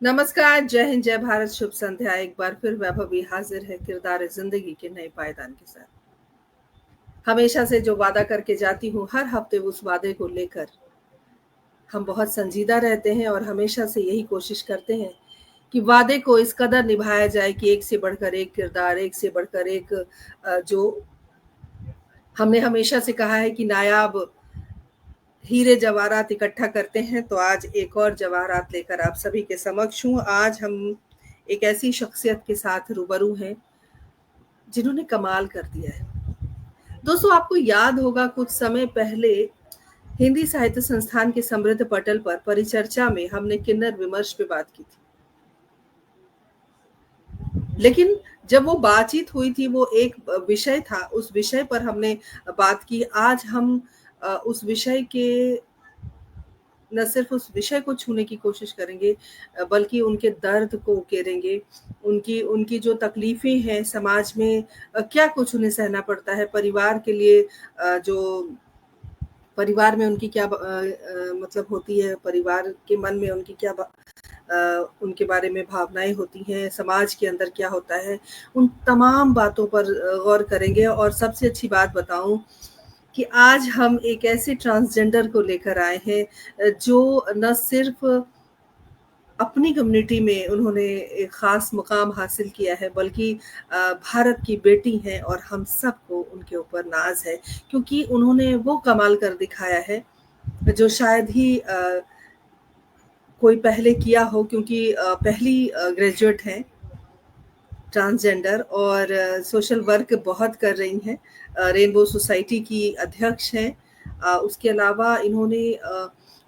नमस्कार, जय हिंद, जय भारत, शुभ संध्या। एक बार फिर वैभवी हाजिर है किरदार जिंदगी के नए पायदान के साथ। हमेशा से जो वादा करके जाती हूँ, हर हफ्ते उस वादे को लेकर हम बहुत संजीदा रहते हैं और हमेशा से यही कोशिश करते हैं कि वादे को इस कदर निभाया जाए कि एक से बढ़कर एक किरदार, एक से बढ़कर एक जो हमने हमेशा से कहा है कि नायाब हीरे जवाहरात इकट्ठा करते हैं, तो आज एक और जवाहरात लेकर आप सभी के समक्ष हूँ। आज हम एक ऐसी शख्सियत के साथ रूबरू हैं जिन्होंने कमाल कर दिया है। दोस्तों, आपको याद होगा कुछ समय पहले हिंदी साहित्य संस्थान के समृद्ध पटल पर परिचर्चा में हमने किन्नर विमर्श पे बात की थी। लेकिन जब वो बातचीत हुई थी, वो एक विषय था, उस विषय पर हमने बात की। आज हम उस विषय के न सिर्फ उस विषय को छूने की कोशिश करेंगे, बल्कि उनके दर्द को उकेरेंगे। उनकी उनकी जो तकलीफें हैं समाज में, क्या कुछ उन्हें सहना पड़ता है, परिवार के लिए जो परिवार में उनकी क्या मतलब होती है, परिवार के मन में उनकी क्या उनके बारे में भावनाएं होती हैं, समाज के अंदर क्या होता है, उन तमाम बातों पर गौर करेंगे। और सबसे अच्छी बात बताऊं कि आज हम एक ऐसे ट्रांसजेंडर को लेकर आए हैं जो न सिर्फ अपनी कम्युनिटी में उन्होंने एक ख़ास मुक़ाम हासिल किया है, बल्कि भारत की बेटी हैं और हम सबको उनके ऊपर नाज़ है, क्योंकि उन्होंने वो कमाल कर दिखाया है, जो शायद ही कोई पहले किया हो, क्योंकि पहली ग्रेजुएट हैं ट्रांसजेंडर और सोशल वर्क बहुत कर रही हैं। रेनबो सोसाइटी की अध्यक्ष हैं। उसके अलावा इन्होंने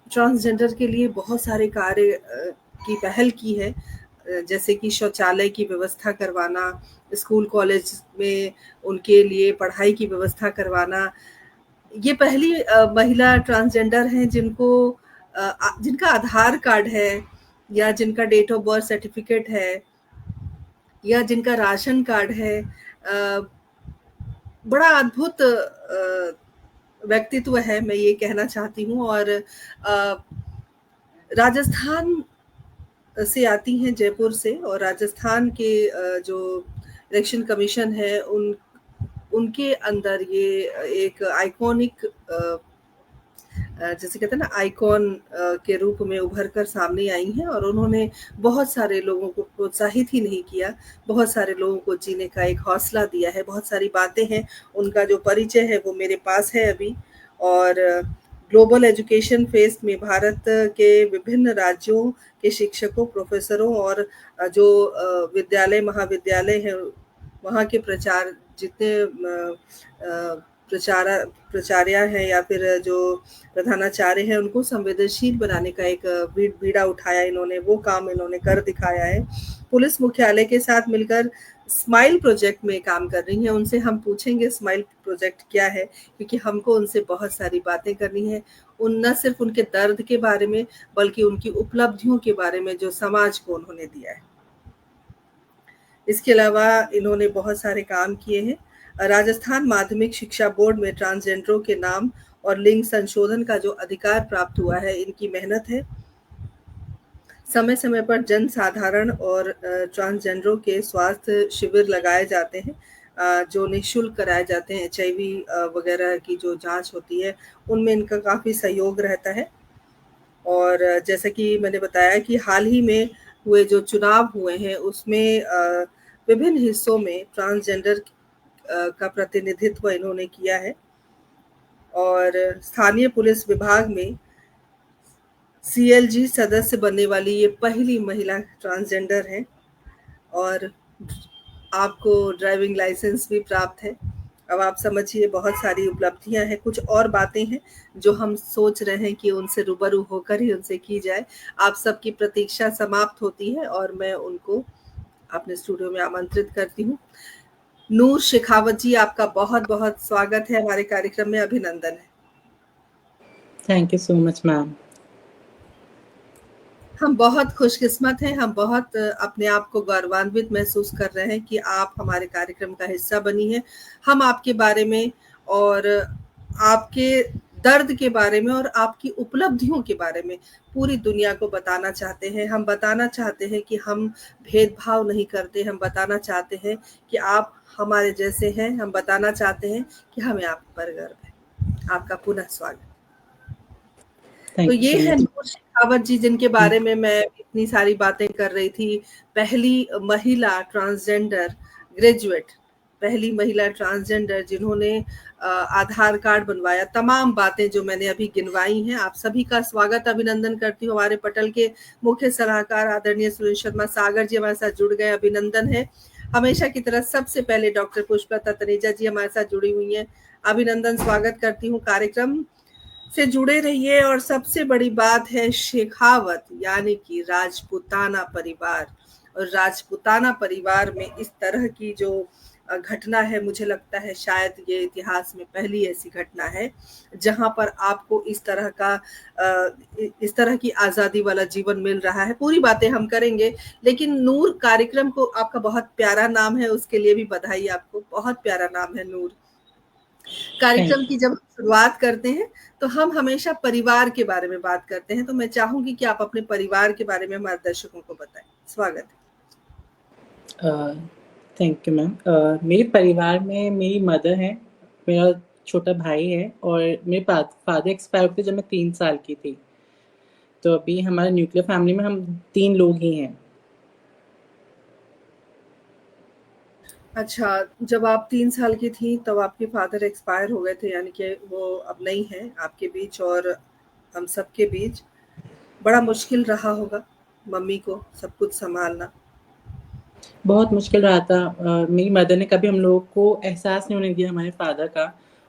ट्रांसजेंडर के लिए बहुत सारे कार्य की पहल की है, जैसे कि शौचालय की व्यवस्था करवाना, स्कूल कॉलेज में उनके लिए पढ़ाई की व्यवस्था करवाना। ये पहली महिला ट्रांसजेंडर हैं जिनका आधार कार्ड है, या जिनका डेट ऑफ बर्थ सर्टिफिकेट है, या जिनका राशन कार्ड है। बड़ा अद्भुत व्यक्तित्व है, मैं ये कहना चाहती हूँ। और राजस्थान से आती हैं, जयपुर से, और राजस्थान के जो इलेक्शन कमीशन है उनके अंदर ये एक आइकॉनिक जैसे कहते हैं ना, आइकॉन के रूप में उभर कर सामने आई हैं। और उन्होंने बहुत सारे लोगों को प्रोत्साहित ही नहीं किया, बहुत सारे लोगों को जीने का एक हौसला दिया है। बहुत सारी बातें हैं, उनका जो परिचय है वो मेरे पास है अभी। और ग्लोबल एजुकेशन फेस्ट में भारत के विभिन्न राज्यों के शिक्षकों, प्रोफेसरों और जो विद्यालय महाविद्यालय हैं, वहाँ के जितने प्राचार्य हैं या फिर जो प्रधानाचार्य हैं, उनको संवेदनशील बनाने का एक बीड़ा उठाया इन्होंने, वो काम इन्होंने कर दिखाया है। पुलिस मुख्यालय के साथ मिलकर स्माइल प्रोजेक्ट में काम कर रही हैं। उनसे हम पूछेंगे स्माइल प्रोजेक्ट क्या है, क्योंकि हमको उनसे बहुत सारी बातें करनी है। न सिर्फ उनके दर्द के बारे में, बल्कि उनकी उपलब्धियों के बारे में जो समाज को उन्होंने दिया है। इसके अलावा इन्होंने बहुत सारे काम किए हैं। राजस्थान माध्यमिक शिक्षा बोर्ड में ट्रांसजेंडरों के नाम और लिंग संशोधन का जो अधिकार प्राप्त हुआ है, इनकी मेहनत है। समय समय पर जन साधारण और ट्रांसजेंडरों के स्वास्थ्य शिविर लगाए जाते हैं, जो निःशुल्क कराए जाते हैं। एचआईवी वगैरह की जो जांच होती है, उनमें इनका काफ़ी सहयोग रहता है। और जैसा कि मैंने बताया कि हाल ही में हुए जो चुनाव हुए हैं, उसमें विभिन्न हिस्सों में ट्रांसजेंडर का प्रतिनिधित्व इन्होंने किया है। और स्थानीय पुलिस विभाग में सीएलजी सदस्य बनने वाली ये पहली महिला ट्रांसजेंडर हैं। और आपको ड्राइविंग लाइसेंस भी प्राप्त है। अब आप समझिए, बहुत सारी उपलब्धियां हैं। कुछ और बातें हैं जो हम सोच रहे हैं कि उनसे रूबरू होकर ही उनसे की जाए। आप सबकी प्रतीक्षा समाप्त होती है और मैं उनको अपने स्टूडियो में आमंत्रित करती हूँ। नूर शेखावत जी, आपका बहुत बहुत स्वागत है हमारे कार्यक्रम में, अभिनंदन है। Thank you so much ma'am. हम बहुत खुशकिस्मत हैं, हम बहुत अपने आप को गौरवान्वित महसूस कर रहे हैं कि आप हमारे कार्यक्रम का हिस्सा बनी हैं। हम आपके बारे में और आपके दर्द के बारे में और आपकी उपलब्धियों के बारे में पूरी दुनिया को बताना चाहते हैं। हम बताना चाहते हैं कि हम भेदभाव नहीं करते, हम बताना चाहते हैं कि आप हमारे जैसे हैं, हम बताना चाहते हैं कि हमें आप पर गर्व है। आपका पुनः स्वागत। तो थैंक यू ये सो है मच। नूर शेखावत जी, जिनके बारे में मैं इतनी सारी बातें कर रही थी। पहली महिला ट्रांसजेंडर ग्रेजुएट, पहली महिला ट्रांसजेंडर जिन्होंने आधार कार्ड बनवाया। तमाम बातें जो मैंने अभी गिनवाई हैं, आप सभी का स्वागत अभिनंदन करती हूँ। हमारे पटल के मुख्य सलाहकार आदरणीय सुनील शर्मा सागर जी हमारे साथ जुड़ गए, अभिनंदन है। हमेशा की तरह सबसे पहले डॉक्टर पुष्पलता तनेजा जी हमारे साथ जुड़ी हुई हैं, अभिनंदन, स्वागत करती हूँ। कार्यक्रम से जुड़े रहिए। और सबसे बड़ी बात है शेखावत यानी कि राजपूताना परिवार, और राजपूताना परिवार में इस तरह की जो घटना है, मुझे लगता है शायद ये इतिहास में पहली ऐसी घटना है जहां पर आपको इस तरह की आजादी वाला जीवन मिल रहा है। पूरी बातें हम करेंगे, लेकिन नूर, कार्यक्रम को आपका बहुत प्यारा नाम है, उसके लिए भी बधाई आपको, बहुत प्यारा नाम है नूर। कार्यक्रम थैंक की जब शुरुआत करते हैं तो हम हमेशा परिवार के बारे में बात करते हैं, तो मैं चाहूंगी कि आप अपने परिवार के बारे में हमारे दर्शकों को बताएं। स्वागत थैंक यू मैम। मेरे परिवार में मेरी मदर है, मेरा छोटा भाई है और मेरे फादर एक्सपायर हुए थे जब मैं 3 साल की थी। तो अभी हमारे न्यूक्लियर फैमिली में हम 3 लोग ही हैं। है। अच्छा, जब आप 3 साल की थी तब आपके फादर एक्सपायर हो गए थे, यानी कि वो अब नहीं है आपके बीच और हम सबके बीच। बड़ा मुश्किल रहा होगा मम्मी को सब कुछ संभालना। बहुत मुश्किल रहा था। मेरी मदर ने कभी हम लोगों को एहसास नहीं होने दिया हमारे फादर का।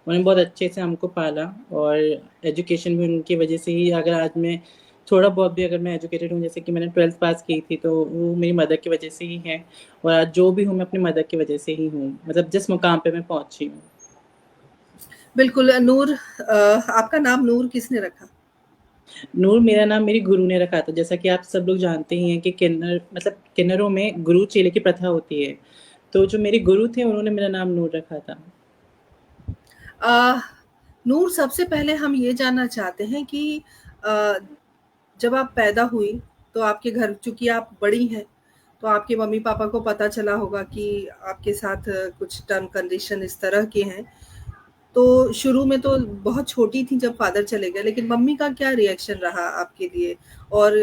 उन्होंने बहुत अच्छे से हमको पाला और एजुकेशन भी उनकी वजह से ही अगर आज मैं थोड़ा बहुत भी अगर मैं एजुकेटेड हूँ, जैसे कि मैंने 12th पास की थी तो वो मेरी मदर की वजह से ही है। और आज जो भी हूँ मैं अपनी मदर की वजह से ही हूँ, मतलब जिस मुकाम पे मैं पहुंची हूँ। बिल्कुल नूर, आपका नाम नूर किसने रखा? नूर मेरा नाम मेरी गुरु ने रखा था। जैसा कि आप सब लोग जानते ही हैं कि किन्नर मतलब किन्नरों में गुरु चेले की प्रथा होती है। तो जो मेरे गुरु थे उन्होंने मेरा नाम नूर रखा था। आ, नूर, सबसे पहले हम ये जानना चाहते हैं कि आ, जब आप पैदा हुई तो आपके घर, चूंकि आप बड़ी हैं, तो आपके मम्मी पापा को पता चला होगा कि आपके साथ कुछ टर्म कंडीशन इस तरह के हैं। तो शुरू में तो बहुत छोटी थी जब फादर चले गए, लेकिन मम्मी का क्या रिएक्शन रहा आपके लिए, और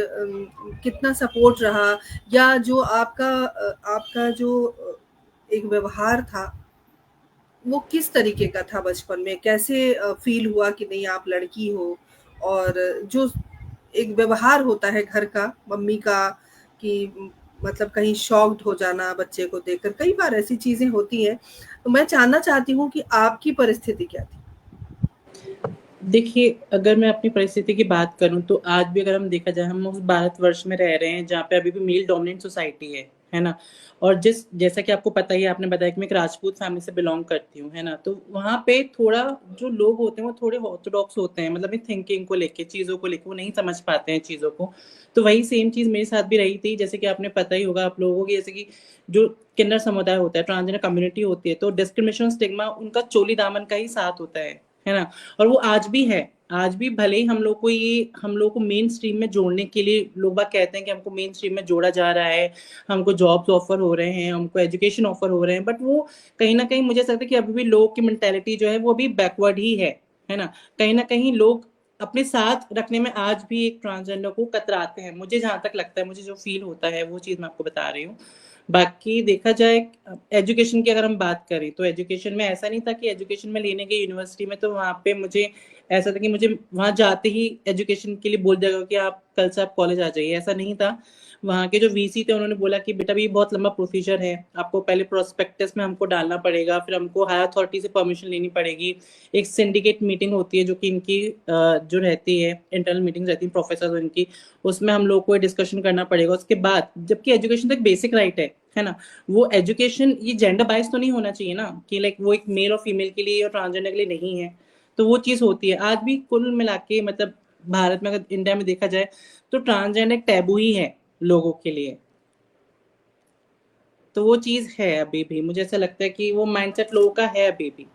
कितना सपोर्ट रहा, या जो आपका जो एक व्यवहार था वो किस तरीके का था बचपन में? कैसे फील हुआ कि नहीं आप लड़की हो? और जो एक व्यवहार होता है घर का, मम्मी का, कि मतलब कहीं शॉक्ड हो जाना बच्चे को देखकर, कई बार ऐसी चीजें होती हैं। तो मैं जानना चाहती हूँ कि आपकी परिस्थिति क्या थी? देखिए, अगर मैं अपनी परिस्थिति की बात करूँ तो आज भी अगर हम देखा जाए, हम उस भारतवर्ष में रह रहे हैं जहाँ पे अभी भी मेल डोमिनेंट सोसाइटी है ना? और जैसा कि आपको पता ही है, आपने बताया कि मैं एक राजपूत फैमिली से बिलॉन्ग करती हूँ, है ना? तो वहाँ पे थोड़ा जो लोग होते हैं वो थोड़े ऑर्थोडॉक्स होते हैं, मतलब थिंकिंग को लेके, चीज़ों को लेके वो नहीं समझ पाते हैं चीज़ों को। तो वही सेम चीज़ मेरे साथ भी रही थी। जैसे कि आपने पता ही होगा आप लोगों को, जैसे कि जो किन्नर समुदाय होता है, ट्रांसजेंडर कम्युनिटी होती है, तो डिस्क्रिमिनेशन स्टिग्मा उनका चोली दामन का ही साथ होता है ना? और वो आज भी है। आज भी भले ही हम लोग को मेन स्ट्रीम में जोड़ने के लिए लोग बाग कहते हैं कि हमको मेन स्ट्रीम में जोड़ा जा रहा है, हमको जॉब्स ऑफर हो रहे हैं, हमको एजुकेशन ऑफर हो रहे हैं, बट वो कहीं न कहीं मुझे ऐसा लगता है कि अभी भी लोग की मेंटालिटी जो है वो अभी बैकवर्ड ही है ना? कहीं न कहीं लोग अपने साथ रखने में आज भी एक ट्रांसजेंडर को कतराते हैं। मुझे जहाँ तक लगता है, मुझे जो फ़ील होता है वो चीज़ मैं आपको बता रही हूँ। बाकी देखा जाए एजुकेशन की अगर हम बात करें तो एजुकेशन में ऐसा नहीं था कि एजुकेशन में लेने गई यूनिवर्सिटी में तो वहाँ पे मुझे ऐसा था कि मुझे वहाँ जाते ही एजुकेशन के लिए बोल दिया गया कि आप कल से आप कॉलेज आ जाइए, ऐसा नहीं था। वहाँ के जो वीसी थे उन्होंने बोला कि बेटा ये बहुत लंबा प्रोसीजर है, आपको पहले प्रोस्पेक्टस में हमको डालना पड़ेगा, फिर हमको हायर अथॉरिटी से परमिशन लेनी पड़ेगी, एक सिंडिकेट मीटिंग होती है जो कि इनकी जो रहती है, इंटरनल मीटिंग रहती है प्रोफेसर इनकी, उसमें हम लोग को डिस्कशन करना पड़ेगा उसके बाद। जबकि एजुकेशन तो एक बेसिक राइट है ना? वो एजुकेशन ये जेंडर बाइस तो नहीं होना चाहिए ना कि लाइक वो एक मेल और फीमेल के लिए और ट्रांसजेंडर के लिए नहीं है। तो वो चीज़ होती है आज भी कुल मिला के, मतलब भारत में अगर इंडिया में देखा जाए तो ट्रांसजेंडर एक टैबू ही है लोगों के लिए। तो वो चीज़ है अभी भी, मुझे ऐसा लगता है कि वो माइंडसेट लोगों का है अभी भी।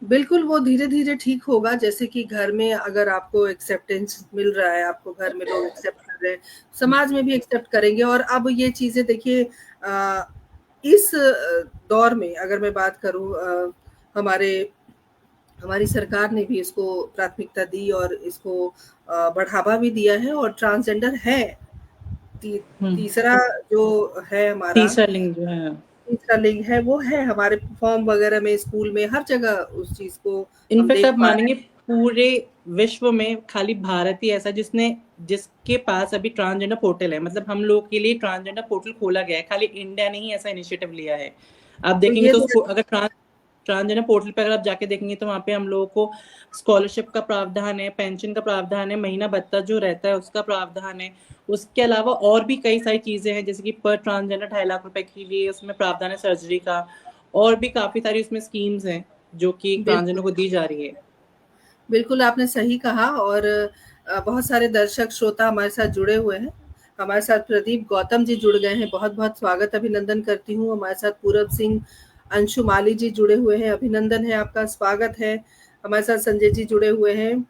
बिल्कुल, वो धीरे-धीरे ठीक होगा, जैसे कि घर में अगर आपको एक्सेप्टेंस मिल रहा है, आपको घर में लोग एक्सेप्ट कर रहे हैं, समाज में भी एक्सेप्ट करेंगे। और अब ये चीज़ें देखिए इस दौर में अगर मैं बात करूँ हमारे हमारी सरकार ने भी इसको प्राथमिकता दी और इसको बढ़ावा भी दिया है। और ट्रांसजेंडर है, ती तीसरा जो है हमारा, तीसरा लिंग जो है, तीसरा लिंग है, वो है हमारे फॉर्म वगैरह में, स्कूल में, हर जगह उस चीज़ को हम इनफैक्ट देख आप पा रहे मानेंगे हैं। पूरे विश्व में खाली भारत ही ऐसा जिसके पास अभी ट्रांसजेंडर पोर्टल है, मतलब हम लोग के लिए ट्रांसजेंडर पोर्टल खोला गया है, खाली इंडिया ने ही ऐसा इनिशिएटिव लिया है। आप तो देखेंगे ये तो तो अगर ट्रांसजेंडर पोर्टल पे अगर आप जाके देखेंगे तो वहाँ पे हम लोगों को स्कॉलरशिप का प्रावधान है, पेंशन का प्रावधान है, महीना भत्ता जो रहता है उसका प्रावधान है। उसके अलावा और भी कई सारी चीजें हैं, जैसे कि पर ट्रांसजेंडर 2.5 लाख रुपए के लिए उसमें प्रावधान है सर्जरी का, और भी काफी सारी उसमें स्कीम्स हैं जो कि बिल्कुल, ट्रांसजेंडर को दी जा रही है। बिल्कुल आपने सही कहा। और बहुत सारे दर्शक श्रोता हमारे साथ जुड़े हुए हैं। हमारे साथ प्रदीप गौतम जी जुड़ गए हैं, बहुत-बहुत स्वागत अभिनंदन करती हूँ। हमारे साथ पूरब सिंह, अंशु माली जी जुड़े हुए हैं, अभिनंदन है आपका, स्वागत है। हमारे साथ संजय जी जुड़े हुए हैं।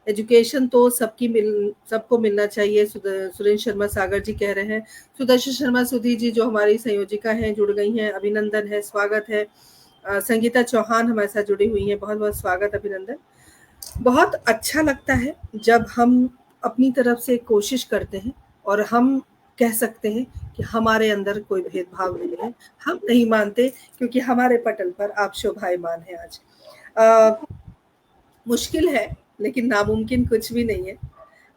एजुकेशन तो सबको मिलना चाहिए, सुरेंद्र शर्मा सागर जी कह रहे हैं। सुदर्शन शर्मा सुधी जी जो हमारी संयोजिका हैं जुड़ गई हैं, अभिनंदन है, स्वागत है। संगीता चौहान हमारे साथ जुड़ी हुई हैं, बहुत-बहुत स्वागत अभिनंदन। बहुत अच्छा लगता है जब हम अपनी तरफ से कोशिश करते हैं और हम कह सकते हैं कि हमारे अंदर कोई भेदभाव नहीं है। हम नहीं मानते क्योंकि हमारे पटल पर आप शोभायमान हैं आज। मुश्किल है लेकिन नामुमकिन कुछ भी नहीं है।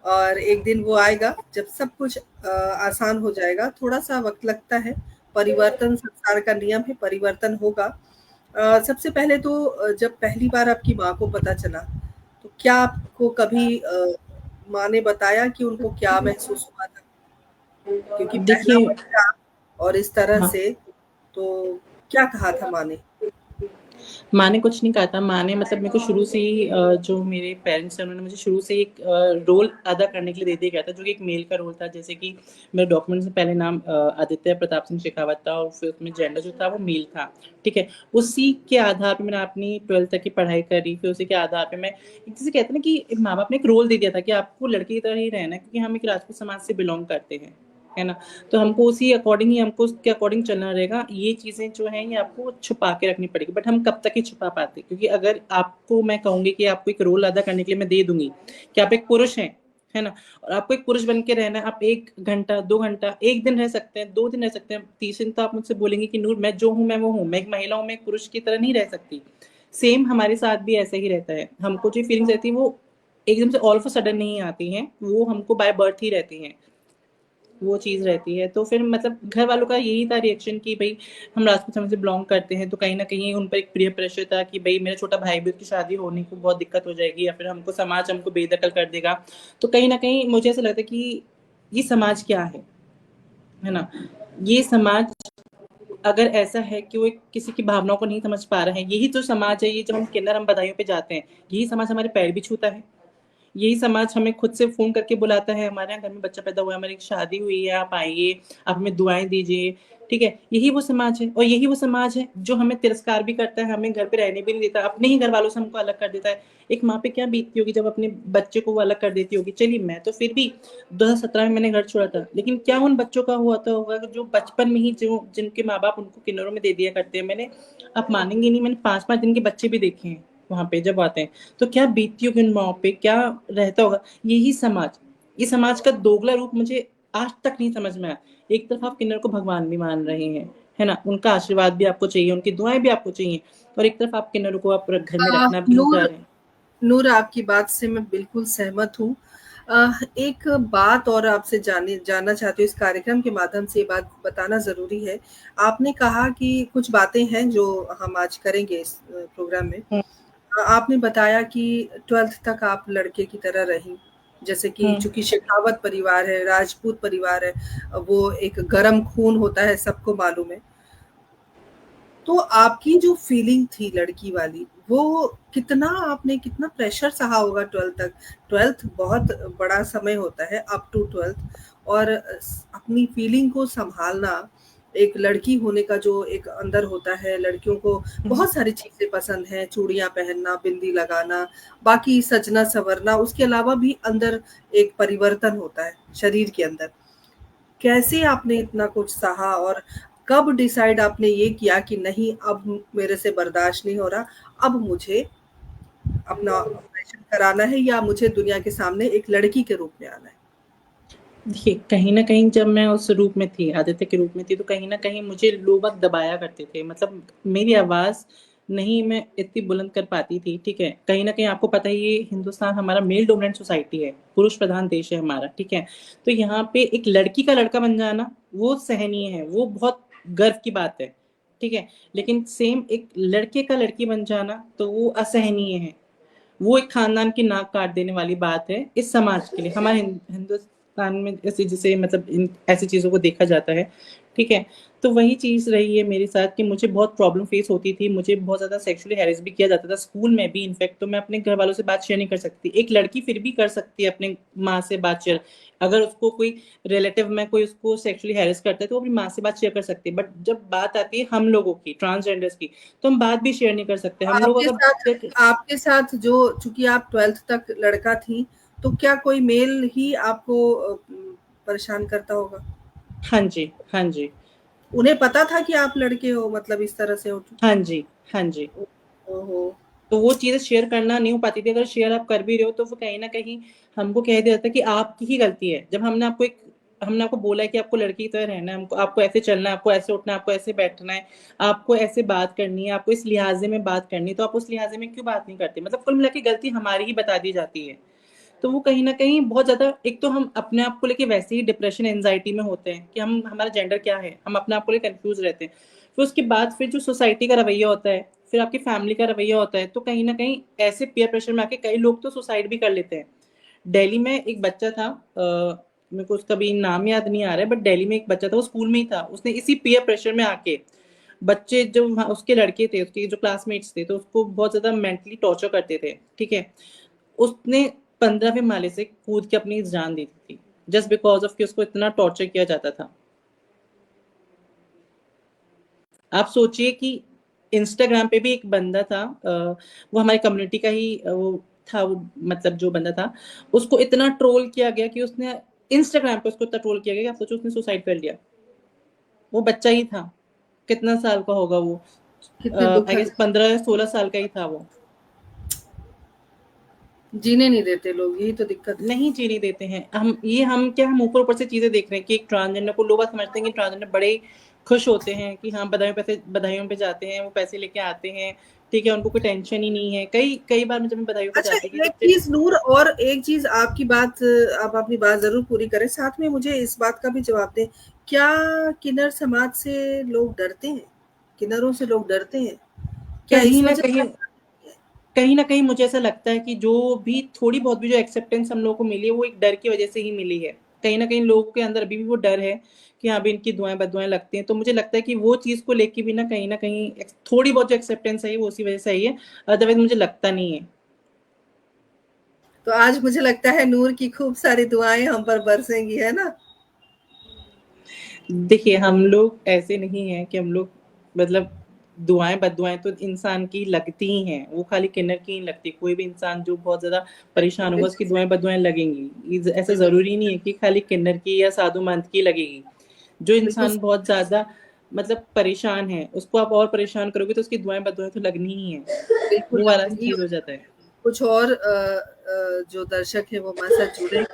और एक दिन वो आएगा जब सब कुछ आसान हो जाएगा। थोड़ा-सा वक़्त लगता है, परिवर्तन संसार का नियम है, परिवर्तन होगा। सबसे पहले तो जब पहली बार आपकी माँ को पता चला, तो क्या आपको कभी माँ ने बताया कि उनको क्या महसूस हुआ था? क्योंकि पहला देखिए, बच्चा और इस तरह हाँ, से, तो क्या कहा था माँ ने? माँ ने कुछ नहीं कहा था। माँ ने मतलब मेरे को शुरू से ही जो मेरे पेरेंट्स हैं उन्होंने मुझे शुरू से एक रोल अदा करने के लिए दे दिया गया था, जो कि एक मेल का रोल था। जैसे कि मेरे डॉक्यूमेंट्स में पहले नाम आदित्य प्रताप सिंह शेखावत था और फिर उसमें जेंडर जो था वो मेल था, ठीक है। उसी के आधार पे मैंने अपनी 12th तक की पढ़ाई करी। फिर उसी के आधार पे मैं एक, जिसे कहते हैं ना कि माँ बाप ने एक रोल दे दिया था कि आपको लड़के की तरह ही रहना है, क्योंकि हम एक राजपूत समाज से बिलोंग करते हैं, है ना। तो हमको उसी अकॉर्डिंग ही हमको उसके अकॉर्डिंग चलना रहेगा। ये चीज़ें जो हैं ये आपको छुपा के रखनी पड़ेगी, बट हम कब तक ही छुपा पाते, क्योंकि अगर आपको मैं कहूँगी कि आपको एक रोल अदा करने के लिए मैं दे दूँगी कि आप एक पुरुष हैं, है ना, और आपको एक पुरुष बन के रहना है। आप 1 घंटा, 2 घंटा, 1 दिन रह सकते हैं, 2 दिन रह सकते हैं, तीसरे दिन तो आप मुझसे बोलेंगे कि नूर मैं जो हूँ मैं वो हूँ, मैं एक महिला हूँ, मैं एक पुरुष की तरह नहीं रह सकती। सेम हमारे साथ भी ऐसा ही रहता है। हमको जो फीलिंग्स रहती है वो एकदम से ऑल ऑफ अ सडन नहीं आती हैं, वो हमको बाय बर्थ ही रहती हैं। वो चीज़ रहती है। तो फिर मतलब घर वालों का यही था रिएक्शन कि भई हम राजपूत समाज से बिलॉन्ग करते हैं, तो कहीं न कहीं उन पर एक पीयर प्रेशर था कि भई मेरा छोटा भाई भी, उसकी शादी होने को बहुत दिक्कत हो जाएगी या फिर समाज हमको बेदखल कर देगा। तो कहीं न कहीं मुझे ऐसा लगता है कि ये समाज क्या है ना? ये समाज अगर ऐसा है कि वो एक किसी की भावनाओं को नहीं समझ पा रहा है, यही तो समाज है। ये जब हम किन्नर, हम बधाइयों पे जाते हैं, यही समाज हमारे पैर भी छूता है। यही समाज हमें खुद से फ़ोन करके बुलाता है, हमारे यहाँ घर में बच्चा पैदा हुआ है, हमारी एक शादी हुई है, आप आइए, आप हमें दुआएँ दीजिए, ठीक है? यही वो समाज है। और यही वो समाज है जो हमें तिरस्कार भी करता है, हमें घर पे रहने भी नहीं देता, अपने ही घरवालों से हमको अलग कर देता है। एक माँ पे क्या बीतती होगी जब अपने बच्चे को वो अलग कर देती होगी। चलिए, मैं तो फिर भी 2017 में मैंने घर छोड़ा था, लेकिन क्या उन बच्चों का हुआ तो होगा जो बचपन में ही जो जिनके माँ-बाप उनको किन्नरों में दे दिया करते हैं। आप मानेंगे नहीं, मैंने 5-5 दिन के बच्चे भी देखे हैं वहाँ पे जब आते हैं। तो क्या बीतती होगी उन माँओं पे, क्या रहता होगा। यही समाज, ये समाज का दोगला रूप मुझे आज तक नहीं समझ में आया। एक तरफ आप किन्नर को भगवान भी मान रहे हैं, है ना? उनका आशीर्वाद भी आपको चाहिए, उनकी दुआएँ भी आपको चाहिए, और एक तरफ आप किन्नरों को आप घर में रखना भी नहीं चाह नूर रहे हैं। नूर आपकी बात से मैं बिल्कुल सहमत हूँ। एक बात और आपसे जानना चाहती हूँ, इस कार्यक्रम के माध्यम से ये बात बताना ज़रूरी है। आपने कहा कि कुछ बातें हैं जो हम आज करेंगे इस प्रोग्राम में। हुँ, आपने बताया कि 12th तक आप लड़के की तरह रहीं। जैसे कि हुँ। चूँकि शेखावत परिवार है, राजपूत परिवार है, वो एक गरम खून होता है, सबको मालूम है। तो आपकी जो फीलिंग थी लड़की वाली, वो कितना प्रेशर सहा होगा 12th तक। 12th बहुत बड़ा समय होता है, अप टू 12th। और अपनी फीलिंग को सँभालना, एक लड़की होने का जो एक अंदर होता है, लड़कियों को बहुत सारी चीज़ें पसंद हैं, चूड़ियाँ पहनना, बिंदी लगाना, बाकी सजना-संवरना, उसके अलावा भी अंदर एक परिवर्तन होता है शरीर के अंदर। कैसे आपने इतना कुछ सहा और कब डिसाइड आपने ये किया कि नहीं अब मेरे से बर्दाश्त नहीं हो रहा, अब मुझे अपना ऑपरेशन कराना है या मुझे दुनिया के सामने एक लड़की के रूप में आना है? देखिए, कहीं न कहीं जब मैं उस रूप में थी, आदित्य के रूप में थी, तो कहीं न कहीं मुझे लोग बहुत दबाया करते थे। मतलब मेरी आवाज़ नहीं मैं इतनी बुलंद कर पाती थी, ठीक है? कहीं न कहीं आपको पता ही है हिंदुस्तान हमारा मेल डोमिनेंट सोसाइटी है, पुरुष प्रधान देश है हमारा, ठीक है? तो यहाँ पे एक लड़की का लड़का बन जाना, वो सहनीय है, वो बहुत गर्व की बात है, ठीक है? लेकिन सेम एक लड़के का लड़की बन जाना, तो वो असहनीय है। वो एक खानदान की नाक काट देने वाली बात है इस समाज के लिए। हमारे हिंदुस्तान में ऐसे जैसे मतलब इन ऐसी चीज़ों को देखा जाता है, ठीक है? तो वही चीज़ रही है मेरे साथ कि मुझे बहुत प्रॉब्लम फेस होती थी, मुझे बहुत ज़्यादा सेक्सुअली हैरेस भी किया जाता था, स्कूल में भी इनफैक्ट। तो मैं अपने घरवालों से बात शेयर नहीं कर सकती। एक लड़की फिर भी कर सकती है अपनी माँ से बात शेयर, अगर उसको कोई रिलेटिव में कोई उसको सेक्सुअली हैरेस करता है, तो वो अपनी माँ से बात शेयर कर सकती है। बट जब बात आती है हम लोगों की, ट्रांसजेंडर्स की, तो हम बात भी शेयर नहीं कर सकते। हम लोग आपके साथ अगर आपके साथ जो चूँकि आप 12th तक लड़का थी, तो क्या कोई मेल ही आपको परेशान करता होगा? हाँ जी, हाँ जी। उन्हें पता था कि आप लड़के हो मतलब इस तरह से हो? हाँ जी, हाँ जी। ओहो! तो वो चीज़ें शेयर करना नहीं हो पाती थी। अगर शेयर आप कर भी रहे हो तो वो कहीं न कहीं हमको कह दिया जाता है कि आपकी ही गलती है। जब हमने आपको बोला है कि आपको लड़की की तरह रहना है, हमको आपको ऐसे चलना है, आपको ऐसे उठना है, आपको ऐसे बैठना है, आपको ऐसे बात करनी है, आपको इस लिहाज़े में बात करनी है, तो आप उस लिहाज़े में क्यों बात नहीं करते? मतलब कुल मिला के गलती हमारी ही बता दी जाती है। तो वो कहीं न कहीं बहुत ज़्यादा, एक तो हम अपने आप को लेके वैसे ही डिप्रेशन, एंग्ज़ायटी में होते हैं कि हम हमारा जेंडर क्या है? हम अपने आप को लेके कन्फ्यूज़ रहते हैं। फिर उसके बाद फिर जो सोसाइटी का रवैया होता है, फिर आपकी फैमिली का रवैया होता है, तो कहीं न कहीं ऐसे पीयर प्रेशर में आके कई लोग तो सुसाइड भी कर लेते हैं। दिल्ली में एक बच्चा था, मेरे को उसका भी नाम याद नहीं आ रहा है, बट दिल्ली में एक बच्चा था, वो स्कूल में ही था। उसने इसी पीयर प्रेशर में आके बच्चे जो वहाँ उसके लड़के थे, उसके जो क्लासमेट्स थे, तो उसको बहुत ज़्यादा मेंटली टॉर्चर करते थे, ठीक है? उसने 15वें माले से कूद के अपनी जान दे दी थी, जस्ट बिकॉज़ ऑफ कि उसको इतना टॉर्चर किया जाता था। आप सोचिए कि इंस्टाग्राम पे भी एक बंदा था, वो हमारी कम्युनिटी का ही वो था, वो मतलब जो बंदा था, उसको इतना ट्रोल किया गया कि उसने इंस्टाग्राम पे उसको इतना ट्रोल किया गया कि आप सोचो उसने सुसाइड कर लिया। वो बच्चा ही था, कितना साल का होगा वो? कितने आई दुखद गेस 15 या 16 साल का ही था वो। जीने नहीं देते लोग, यही तो दिक्कत है। नहीं जीने देते हैं। हम क्या, हम ऊपर-ऊपर से चीज़ें देख रहे हैं कि एक ट्रांसजेंडर को लोग बाग समझते हैं कि ट्रांसजेंडर बड़े खुश होते हैं कि हाँ, बधाइयों पे जाते हैं, वो पैसे लेके आते हैं, ठीक है, उनको कोई टेंशन ही नहीं है। कई कई बार जब मैं बधाइयों पे अच्छा, जाती थी एक तो चीज़ नूर और एक चीज़ आपकी बात आप अपनी बात ज़रूर पूरी करें, साथ में मुझे इस बात का भी जवाब दें, क्या किन्नर समाज से लोग डरते हैं? किन्नरों से लोग डरते हैं? क्या कहीं इस न वजह से कहीं आप है? कहीं न कहीं मुझे ऐसा लगता है कि जो भी थोड़ी बहुत भी जो एक्सेप्टेंस हम लोगों को मिली है, वो एक डर की वज़ह से ही मिली है। कहीं न कहीं लोगों के अंदर अभी भी वो डर है कि हाँ, अभी इनकी दुआएँ बददुआएँ लगती हैं। तो मुझे लगता है कि वो चीज़ को लेके भी ना कहीं न कहीं एक्स थोड़ी बहुत जो एक्सेप्टेंस है, वो उसी वज़ह से आई है। अदरवाइज़ मुझे लगता नहीं है। तो आज मुझे लगता है नूर की खूब सारी दुआएँ हम पर बरसेंगी, है ना? देखिए, हम लोग ऐसे नहीं हैं कि हम लोग मतलब दुआएँ बददुआएँ तो इंसान की लगती ही हैं, वो खाली किन्नर की नहीं लगती। कोई भी इंसान जो बहुत ज़्यादा परेशान होगा, बिल्कुल उसकी सही, दुआएँ बददुआएँ लगेंगी। ऐसा बिल्कुल ज़रूरी नहीं है कि खाली किन्नर की या साधु-महंत की लगेगी। जो बिल्कुल इंसान सही, बहुत ज़्यादा मतलब परेशान है, उसको आप और परेशान करोगे तो उसकी दुआएँ बददुआएँ तो लगनी ही हैं। बिल्कुल वो वाला लगेंगी। चीज़ हो जाता है। कुछ और जो दर्शक हैं वो हमारे साथ जुड़े।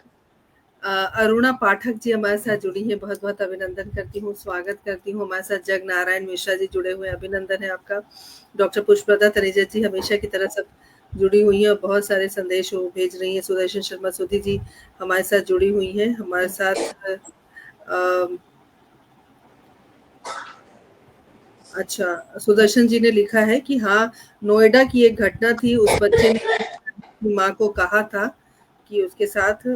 अरुणा पाठक जी हमारे साथ जुड़ी हैं, बहुत-बहुत अभिनंदन करती हूँ, स्वागत करती हूँ। हमारे साथ जग नारायण मिश्रा जी जुड़े हुए हैं, अभिनंदन है आपका। डॉक्टर पुष्पलता तनेजा जी हमेशा की तरह सब जुड़ी हुई हैं और बहुत सारे संदेश वो भेज रही हैं। सुदर्शन शर्मा सुधी जी हमारे साथ जुड़ी हुई हैं। हमारे साथ अ, अच्छा, सुदर्शन जी ने लिखा है कि हाँ, नोएडा की एक घटना थी, उस बच्चे ने अपनी माँ को कहा था कि उसके साथ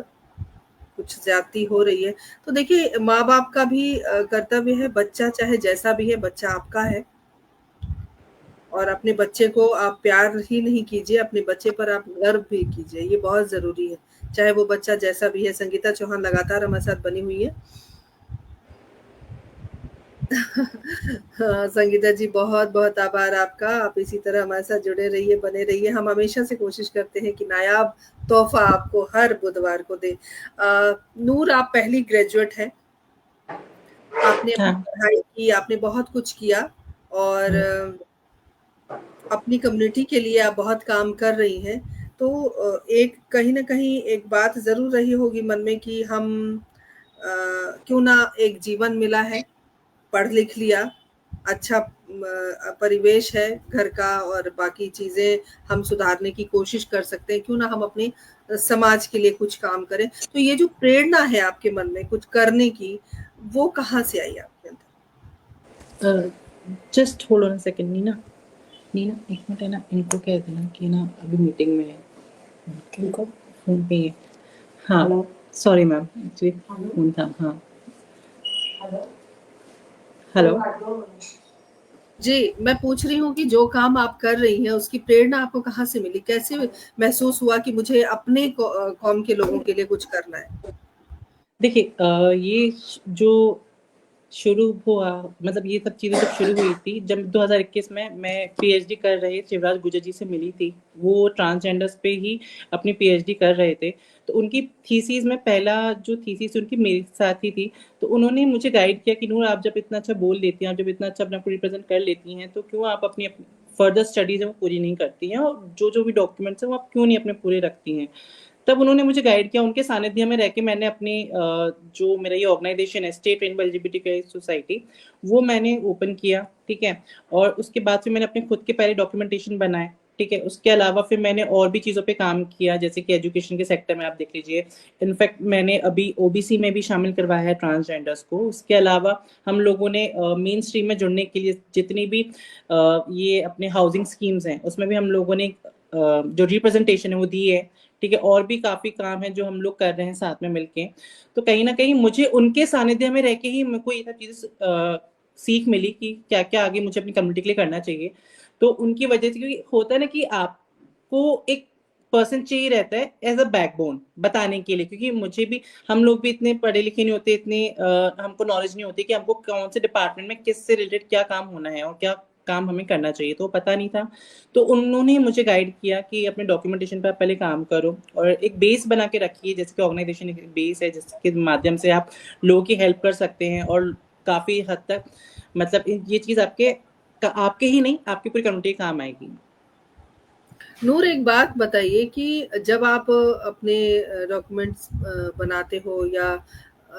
कुछ ज़्यादती हो रही है। तो देखिए माँ-बाप का भी कर्तव्य है, बच्चा चाहे जैसा भी है, बच्चा आपका है और अपने बच्चे को आप प्यार ही नहीं कीजिए, अपने बच्चे पर आप गर्व भी कीजिए, ये बहुत ज़रूरी है। चाहे वो बच्चा जैसा भी है। संगीता चौहान लगातार हमारे साथ बनी हुई है। हाँ, संगीता जी बहुत-बहुत आभार आपका। आप इसी तरह हमारे साथ जुड़े रहिए, बने रहिए। हम हमेशा से कोशिश करते हैं कि नायाब तोहफ़ा आपको हर बुधवार को दें। नूर आप पहली ग्रेजुएट हैं। आपने अपनी हाँ। पढ़ाई की, आपने बहुत कुछ किया और अपनी कम्युनिटी के लिए आप बहुत काम कर रही हैं। तो एक कहीं न कहीं एक बात ज़रूर रही होगी मन में कि हम क्यों ना एक जीवन मिला है, पढ़ लिख लिया, अच्छा परिवेश है घर का और बाकी चीज़ें हम सुधारने की कोशिश कर सकते हैं, क्यों ना हम अपने समाज के लिए कुछ काम करें। तो ये जो प्रेरणा है आपके मन में कुछ करने की, वो कहाँ से आई आपके अंदर? Just hold on a second Neena. Neena एक मिनट, है ना, इनको कह देना कि ना अभी मीटिंग में है। किनको? फोन पे ही है। हाँ, सॉरी मैम, एक्चुअली फोन था। हाँ, हेलो। जी, मैं पूछ रही हूँ कि जो काम आप कर रही हैं, उसकी प्रेरणा आपको कहाँ से मिली? कैसे महसूस हुआ कि मुझे अपने कौम के लोगों के लिए कुछ करना है? देखिए, ये जो शुरू हुआ, मतलब ये सब चीज़ें जब शुरू हुई थी, जब 2021 में मैं पीएचडी कर रहे शिवराज गुजर जी से मिली थी। वो ट्रांसजेंडर्स पे ही अपनी पीएचडी कर रहे थे। तो उनकी थीसिस में पहला जो थीसिस उनकी मेरे साथ ही थी। तो उन्होंने मुझे गाइड किया कि नूर, आप जब इतना अच्छा बोल लेती हैं, आप जब इतना अच्छा अपने आप को रिप्रेज़ेंट कर लेती हैं, तो क्यों आप अपनी फर्दर स्टडीज़ है वो पूरी नहीं करती हैं, और जो-जो भी डॉक्यूमेंट्स हैं वो आप क्यों नहीं अपने पूरे रखती हैं। तब उन्होंने मुझे गाइड किया, उनके सानिध्य में रह के मैंने अपनी जो मेरा ये ऑर्गेनाइजेशन है, स्टेट रेनबो एलजीबीटीक्यू सोसाइटी, वो मैंने ओपन किया, ठीक है? और उसके बाद फिर मैंने अपने खुद के पहले डॉक्यूमेंटेशन बनाए, ठीक है? उसके अलावा फिर मैंने और भी चीज़ों पे काम किया, जैसे कि एजुकेशन के सेक्टर में आप देख लीजिए। इनफैक्ट मैंने अभी ओबीसी में भी शामिल करवाया है ट्रांसजेंडर्स को। उसके अलावा हम लोगों ने मेन स्ट्रीम में जुड़ने के लिए जितनी भी ये अपने हाउसिंग स्कीम्स हैं, उसमें भी हम लोगों ने जो रिप्रेजेंटेशन है वो दी है। ठीक है? और भी काफ़ी काम है जो हम लोग कर रहे हैं साथ में मिलके। तो कहीं न कहीं मुझे उनके सानिध्य में रह के ही मेरे को ये सब चीज़ें सीख मिली कि क्या-क्या आगे मुझे अपनी कम्युनिटी के लिए करना चाहिए। तो उनकी वजह से, क्योंकि होता है ना कि आपको एक पर्सन चाहिए रहता है एज़ अ बैकबोन बताने के लिए, क्योंकि मुझे भी, हम लोग भी इतने पढ़े-लिखे नहीं होते, इतने हमको नॉलेज नहीं होती कि हमको कौन से डिपार्टमेंट में किससे रिलेटेड क्या काम होना है और क्या काम हमें करना चाहिए, तो पता नहीं था। तो उन्होंने मुझे गाइड किया कि अपने डॉक्यूमेंटेशन पे आप पहले काम करो और एक बेस बना के रखिए, जैसे कि ऑर्गेनाइजेशन एक बेस है जिसके माध्यम से आप लोगों की हेल्प कर सकते हैं, और काफ़ी हद तक मतलब ये चीज़ आपके ही नहीं, आपकी पूरी कम्युनिटी के काम आएगी। नूर एक बात बताइए कि जब आप अपने डॉक्यूमेंट्स बनाते हो या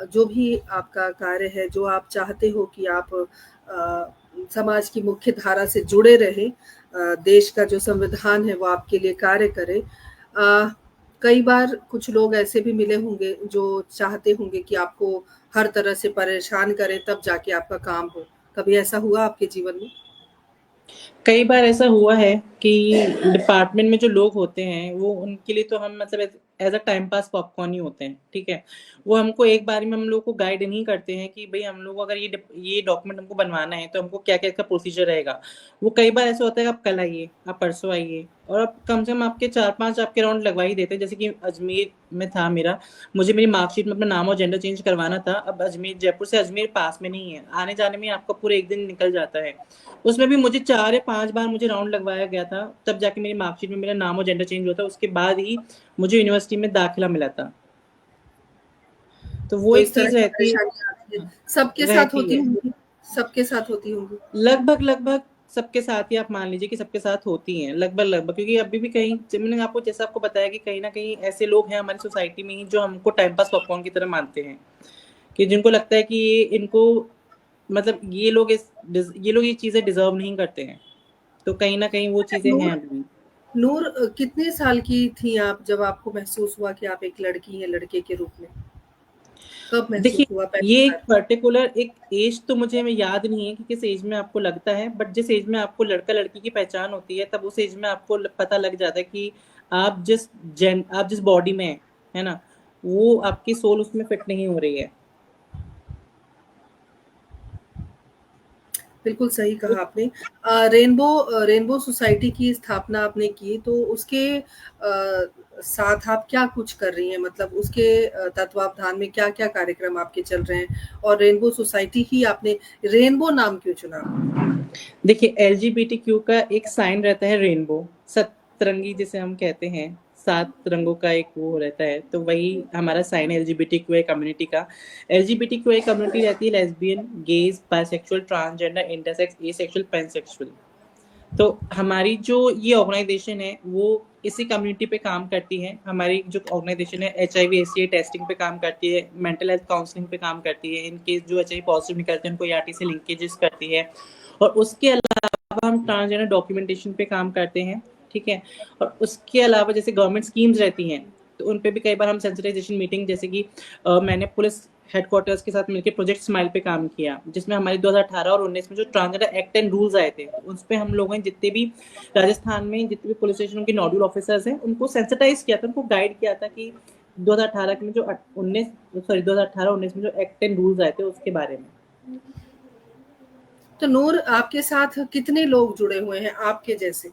जो भी आपका कार्य है, जो आप चाहते हो कि आप समाज की मुख्य धारा से जुड़े रहें, देश का जो संविधान है वो आपके लिए कार्य करे। कई बार कुछ लोग ऐसे भी मिले होंगे जो चाहते होंगे कि आपको हर तरह से परेशान करें तब जाके आपका काम हो। कभी ऐसा हुआ आपके जीवन में? कई बार ऐसा हुआ है कि डिपार्टमेंट में जो लोग होते हैं, वो उनके लिए तो हम मतलब as a time pass popcorn ही होते हैं, ठीक है? वो हमको एक बारी में हम लोग को गाइड नहीं करते हैं कि भई हम लोग को अगर ये डॉक्यूमेंट हमको बनवाना है, तो हमको क्या-क्या इसका प्रोसीजर रहेगा। वो कई बार ऐसा होता है कि आप कल आइए, आप परसों आइए, और अब कम से कम आपके 4-5 आपके राउंड लगवा ही देते हैं। जैसे कि अजमेर में था मेरा, मुझे मेरी मार्कशीट में अपना नाम और जेंडर चेंज करवाना था। अब जयपुर से अजमेर पास में नहीं है, आने-जाने में आपका पूरा 1 दिन निकल जाता है। उसमें भी मुझे 4 या 5 बार मुझे राउंड लगवाया गया था, तब जाके मेरी मार्कशीट में मेरा नाम और जेंडर चेंज हुआ था, उसके बाद ही मुझे यूनिवर्सिटी में दाखिला मिला था। तो वो तो एक इस तरह चीज़ की रहती परेशानियाँ आती हैं। हाँ, सबके साथ रहती होती है। होंगी? सबके साथ होती होंगी। लगभग सबके साथ ही आप मान लीजिए कि सबके साथ होती हैं, लगभग-लगभग, क्योंकि अभी भी कहीं मैंने आपको जैसा आपको बताया कि कहीं न कहीं ऐसे लोग हैं हमारी सोसाइटी में ही जो हमको टाइम पास पॉपकॉर्न की तरह मानते हैं, कि जिनको लगता है कि ये इनको मतलब ये लोग ये चीज़ें डिज़र्व नहीं करते हैं। तो कहीं न कहीं वो चीज़ें हैं नूर अभी भी। नूर कितने साल की थी आप जब आपको महसूस हुआ कि आप एक लड़की हैं लड़के के रूप में? कब देखिए, महसूस हुआ पहली ये बार? पर्टिकुलर एक ऐज तो मुझे में याद नहीं है कि किस ऐज में आपको लगता है, बट जिस ऐज में आपको लड़का-लड़की की पहचान होती है, तब उस ऐज में आपको पता लग जाता है कि आप जिस बॉडी में हैं, है ना? वो आपकी सोल उसमें फिट नहीं हो रही है। बिल्कुल सही कहा आपने। रेनबो सोसाइटी की स्थापना आपने की, तो उसके साथ आप क्या कुछ कर रही हैं? मतलब उसके तत्वावधान में क्या-क्या कार्यक्रम आपके चल रहे हैं? और रेनबो सोसाइटी ही आपने रेनबो नाम क्यों चुना? देखिए, एलजीबीटीक्यू का एक साइन रहता है रेनबो, सतरंगी जिसे हम कहते हैं, 7 रंगों का एक वो रहता है, तो वही हमारा साइन है एलजीबीटीक्यूआई कम्युनिटी का। एलजीबीटीक्यूआई कम्युनिटी रहती है lesbian, gays, bisexual, transgender, intersex, asexual, pansexual. तो हमारी जो ये ऑर्गेनाइजेशन है वो इसी कम्युनिटी पे काम करती है। हमारी जो ऑर्गेनाइजेशन है एचआईवी एसीए टेस्टिंग पे काम करती है, मेंटल हेल्थ काउंसलिंग पे काम करती है। इन केस जो एचआईवी पॉजिटिव निकलते हैं उनको ईआरटी से लिंकेजेस करती है। और उसके अलावा हम ट्रांसजेंडर डॉक्यूमेंटेशन पे काम करते हैं, ठीक है। और उसके अलावा जैसे गवर्नमेंट स्कीम्स रहती हैं तो उन पे भी कई बार हम सेंसिटाइजेशन मीटिंग, जैसे कि मैंने पुलिस हेडक्वार्टर्स के साथ मिलकर प्रोजेक्ट स्माइल पे काम किया, जिसमें हमारे 2018 और 19 में जो ट्रांसजेंडर एक्ट एंड रूल्स आए थे उस पे हम लोगों ने जितने भी राजस्थान में जितने भी पुलिस स्टेशन के नोडल ऑफिसर्स हैं उनको सेंसिटाइज किया था, उनको गाइड किया था कि 2018 में जो 19 सॉरी 2018-19 में जो एक्ट एंड रूल्स आए थे उसके बारे में। तो नूर, आपके साथ कितने लोग जुड़े हुए हैं आपके जैसे?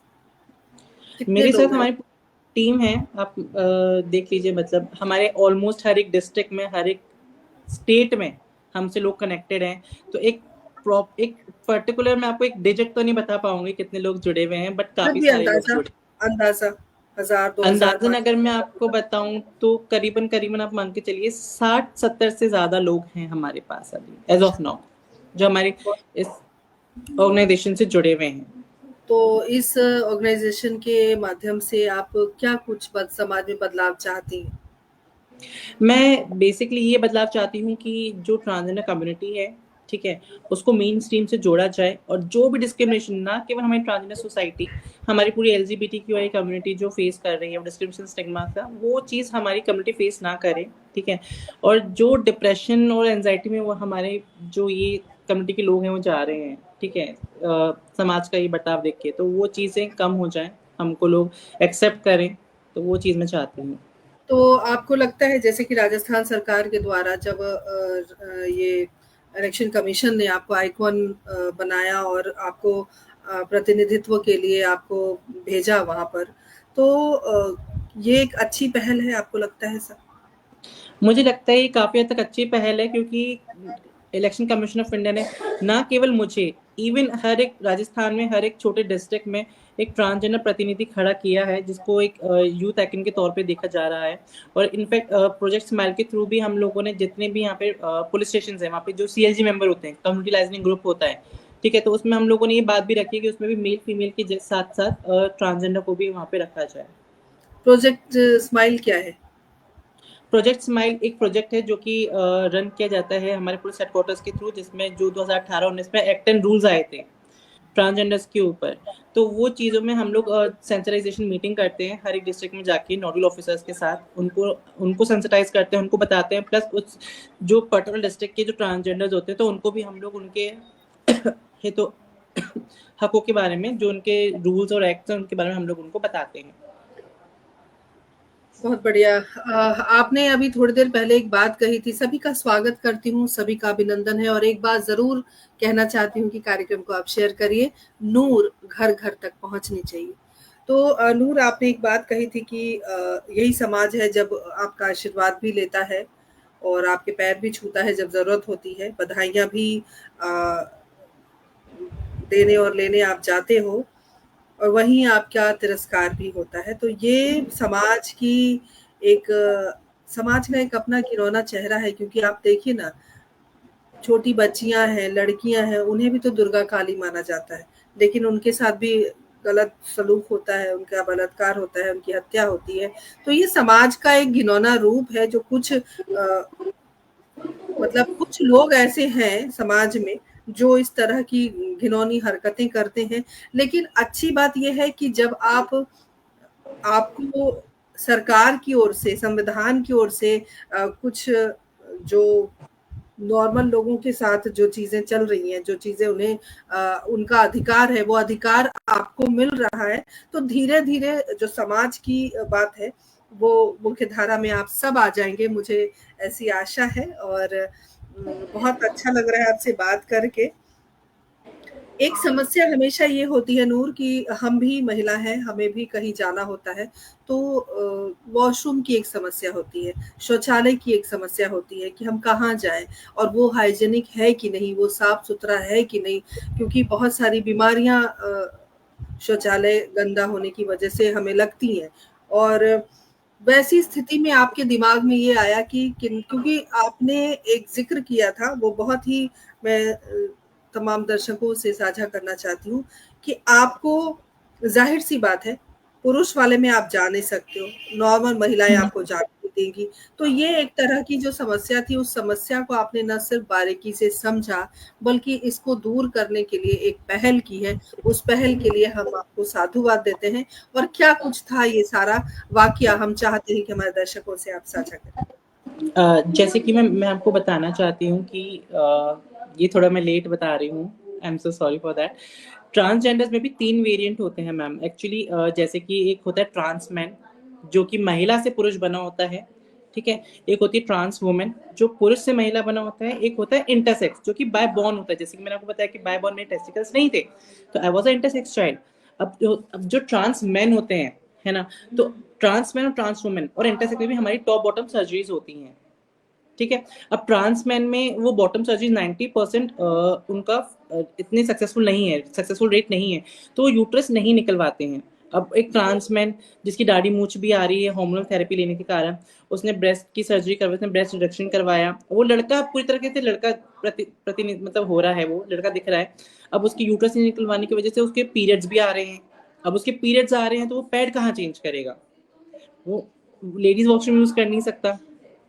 कितने मेरे साथ लोग हैं? हमारी टीम है, आप देख लीजिए, मतलब हमारे ऑलमोस्ट हर एक डिस्ट्रिक्ट में, हर एक स्टेट में हमसे लोग कनेक्टेड हैं। तो एक पर्टिकुलर मैं आपको एक डिजिट तो नहीं बता पाऊंगी कितने लोग जुड़े हुए हैं, बट फिर काफी भी सारे लोग अंदाजा, जुड़े। अंदाजा 1000, 2000, अंदाजन अगर 5000? मैं आपको बताऊं तो करीबन करीबन आप मान के चलिए 60-70 से ज्यादा लोग हैं हमारे पास अभी एज ऑफ नाउ, जो हमारे इस ऑर्गेनाइजेशन से जुड़े हुए हैं। तो इस ऑर्गेनाइजेशन के माध्यम से आप क्या कुछ समाज में बदलाव चाहती हैं? मैं बेसिकली ये बदलाव चाहती हूँ कि जो ट्रांसजेंडर कम्युनिटी है, ठीक है, उसको मेन स्ट्रीम से जोड़ा जाए और जो भी डिस्क्रिमिनेशन, ना केवल हमारी ट्रांसजेंडर सोसाइटी, हमारी पूरी एलजीबीटीक्यूआई कम्युनिटी जो फेस कर रही है डिस्क्रिमिनेशन स्टिग्मा का, वो चीज़ हमारी कम्युनिटी फेस ना करे, ठीक है। और जो डिप्रेशन और एंजाइटी में वो हमारे जो ये कम्युनिटी के लोग हैं वो जा रहे हैं, ठीक है, समाज का ये बर्ताव देख के, तो वो चीज़ें कम हो जाएं, हमको लोग एक्सेप्ट करें, तो वो चीज़ मैं चाहती हूँ। तो आपको लगता है जैसे कि राजस्थान सरकार के द्वारा जब ये इलेक्शन कमीशन ने आपको आइकॉन बनाया और आपको प्रतिनिधित्व के लिए आपको भेजा वहाँ पर, तो ये एक अच्छी पहल है, आपको लगता है सर? मुझे लगता है ये काफ़ी हद तक अच्छी पहल है, क्योंकि इलेक्शन कमीशन ऑफ इंडिया ने ना केवल मुझे, इवन हर एक राजस्थान में हर एक छोटे डिस्ट्रिक्ट में एक ट्रांसजेंडर प्रतिनिधि खड़ा किया है, जिसको एक यूथ आइकन के तौर पे देखा जा रहा है। और इनफैक्ट प्रोजेक्ट स्माइल के थ्रू भी हम लोगों ने जितने भी यहाँ पे पुलिस स्टेशन है वहाँ पे जो सीएलजी मेंबर होते हैं, कम्युनिटी लाइजनिंग ग्रुप होता है, ठीक है, तो उसमें हम लोगों ने ये बात भी रखी है कि उसमें भी मेल फीमेल के साथ साथ ट्रांसजेंडर को भी वहाँ पे रखा जाए। प्रोजेक्ट स्माइल क्या है? प्रोजेक्ट स्माइल एक प्रोजेक्ट है जो कि रन किया जाता है हमारे पुलिस हेडक्वार्टर्स के थ्रू, जिसमें जो 2018-19 में एक्ट एंड रूल्स आए थे ट्रांसजेंडर्स के ऊपर, तो वो चीज़ों में हम लोग सेंसिटाइजेशन मीटिंग करते हैं हर एक डिस्ट्रिक्ट में जाके नोडल ऑफिसर्स के साथ, उनको उनको सेंसिटाइज करते हैं, उनको बताते हैं, प्लस उस जो पर्टिकुलर डिस्ट्रिक्ट के जो ट्रांसजेंडर्स होते हैं तो उनको भी हम लोग उनके हितों हकों के बारे में, जो उनके रूल्स और एक्ट्स हैं उनके बारे में हम लोग उनको बताते हैं। बहुत बढ़िया। आपने अभी थोड़ी देर पहले एक बात कही थी, सभी का स्वागत करती हूँ, सभी का अभिनंदन है, और एक बात ज़रूर कहना चाहती हूँ कि कार्यक्रम को आप शेयर करिए, नूर घर-घर तक पहुँचनी चाहिए। तो नूर, आपने एक बात कही थी कि यही समाज है जब आपका आशीर्वाद भी लेता है और आपके पैर भी छूता है जब ज़रूरत होती है, बधाइयाँ भी अ, देने और लेने आप जाते हो, और वहीं आपका तिरस्कार भी होता है। तो ये समाज की एक समाज का एक अपना घिनौना चेहरा है, क्योंकि आप देखिए ना, छोटी बच्चियाँ हैं, लड़कियाँ हैं, उन्हें भी तो दुर्गा काली माना जाता है, लेकिन उनके साथ भी गलत सलूक होता है, उनका बलात्कार होता है, उनकी हत्या होती है। तो ये समाज का एक घिनौना रूप है जो कुछ मतलब कुछ लोग ऐसे हैं समाज में जो इस तरह की घिनौनी हरकतें करते हैं। लेकिन अच्छी बात ये है कि जब आपको सरकार की ओर से, संविधान की ओर से कुछ जो नॉर्मल लोगों के साथ जो चीज़ें चल रही हैं, जो चीज़ें उन्हें उनका अधिकार है, वो अधिकार आपको मिल रहा है, तो धीरे-धीरे जो समाज की बात है, वो मुख्य धारा में आप सब आ जाएँगे, मुझे ऐसी आशा है। और बहुत अच्छा लग रहा है आपसे बात करके। एक समस्या हमेशा ये होती है नूर कि हम भी महिला हैं, हमें भी कहीं जाना होता है, तो वॉशरूम की एक समस्या होती है, शौचालय की एक समस्या होती है कि हम कहाँ जाएँ और वो हाइजीनिक है कि नहीं, वो साफ-सुथरा है कि नहीं, क्योंकि बहुत सारी बीमारियाँ शौचालय गंदा होने की वजह से हमें लगती हैं। और वैसी स्थिति में आपके दिमाग में ये आया कि क्योंकि आपने एक ज़िक्र किया था, वो बहुत ही मैं तमाम दर्शकों से साझा करना चाहती हूँ कि आपको ज़ाहिर-सी बात है, पुरुष वाले में आप जा नहीं सकते हो, नॉर्मल महिलाएँ आपको जाने नहीं देंगी। तो ये एक तरह की जो समस्या थी, उस समस्या को आपने न सिर्फ़ बारीकी से समझा, बल्कि इसको दूर करने के लिए एक पहल की है। उस पहल के लिए हम आपको साधुवाद देते हैं। और क्या कुछ था ये सारा वाक़या, हम चाहते हैं कि हमारे दर्शकों से आप साझा करें। जैसे कि मैं आपको बताना चाहती हूँ कि ये थोड़ा मैं लेट बता रही हूँ, I am so sorry for that. Transgenders में भी 3 वेरिएंट होते हैं मैम एक्चुअली। जैसे कि एक होता है ट्रांस मैन, जो कि महिला से पुरुष बना होता है, ठीक है? एक होती है ट्रांस वुमन, जो पुरुष से महिला बना होता है। एक होता है इंटरसेक्स, जो कि बाय बॉर्न होता है। जैसे कि मैंने आपको बताया कि बाय बॉर्न में टेस्टिकल्स नहीं थे, तो I was a intersex child. अब जो ट्रांस मेन होते हैं, है ना? तो ट्रांस मैन और ट्रांस वुमन और इंटरसेक्स में भी हमारी टॉप बॉटम सर्जरीज होती हैं, ठीक है? अब ट्रांस मैन में वो बॉटम सर्जरी 90% उनका इतने सक्सेसफुल नहीं है, सक्सेसफुल रेट नहीं है, तो वो यूट्रस नहीं निकलवाते हैं। अब एक ट्रांस मैन जिसकी दाढ़ी मूछ भी आ रही है हार्मोनल थेरेपी लेने के कारण, उसने ब्रेस्ट की सर्जरी करवाई, उसने ब्रेस्ट रिडक्शन करवाया, वो लड़का पूरी तरीके से लड़का मतलब हो रहा है, वो लड़का दिख रहा है। अब उसकी यूट्रस नहीं निकलवाने की वजह से उसके पीरियड्स भी आ रहे हैं। अब उसके पीरियड्स आ रहे हैं तो वो पैड कहाँ चेंज करेगा? वो लेडीज वॉशरूम यूज कर नहीं सकता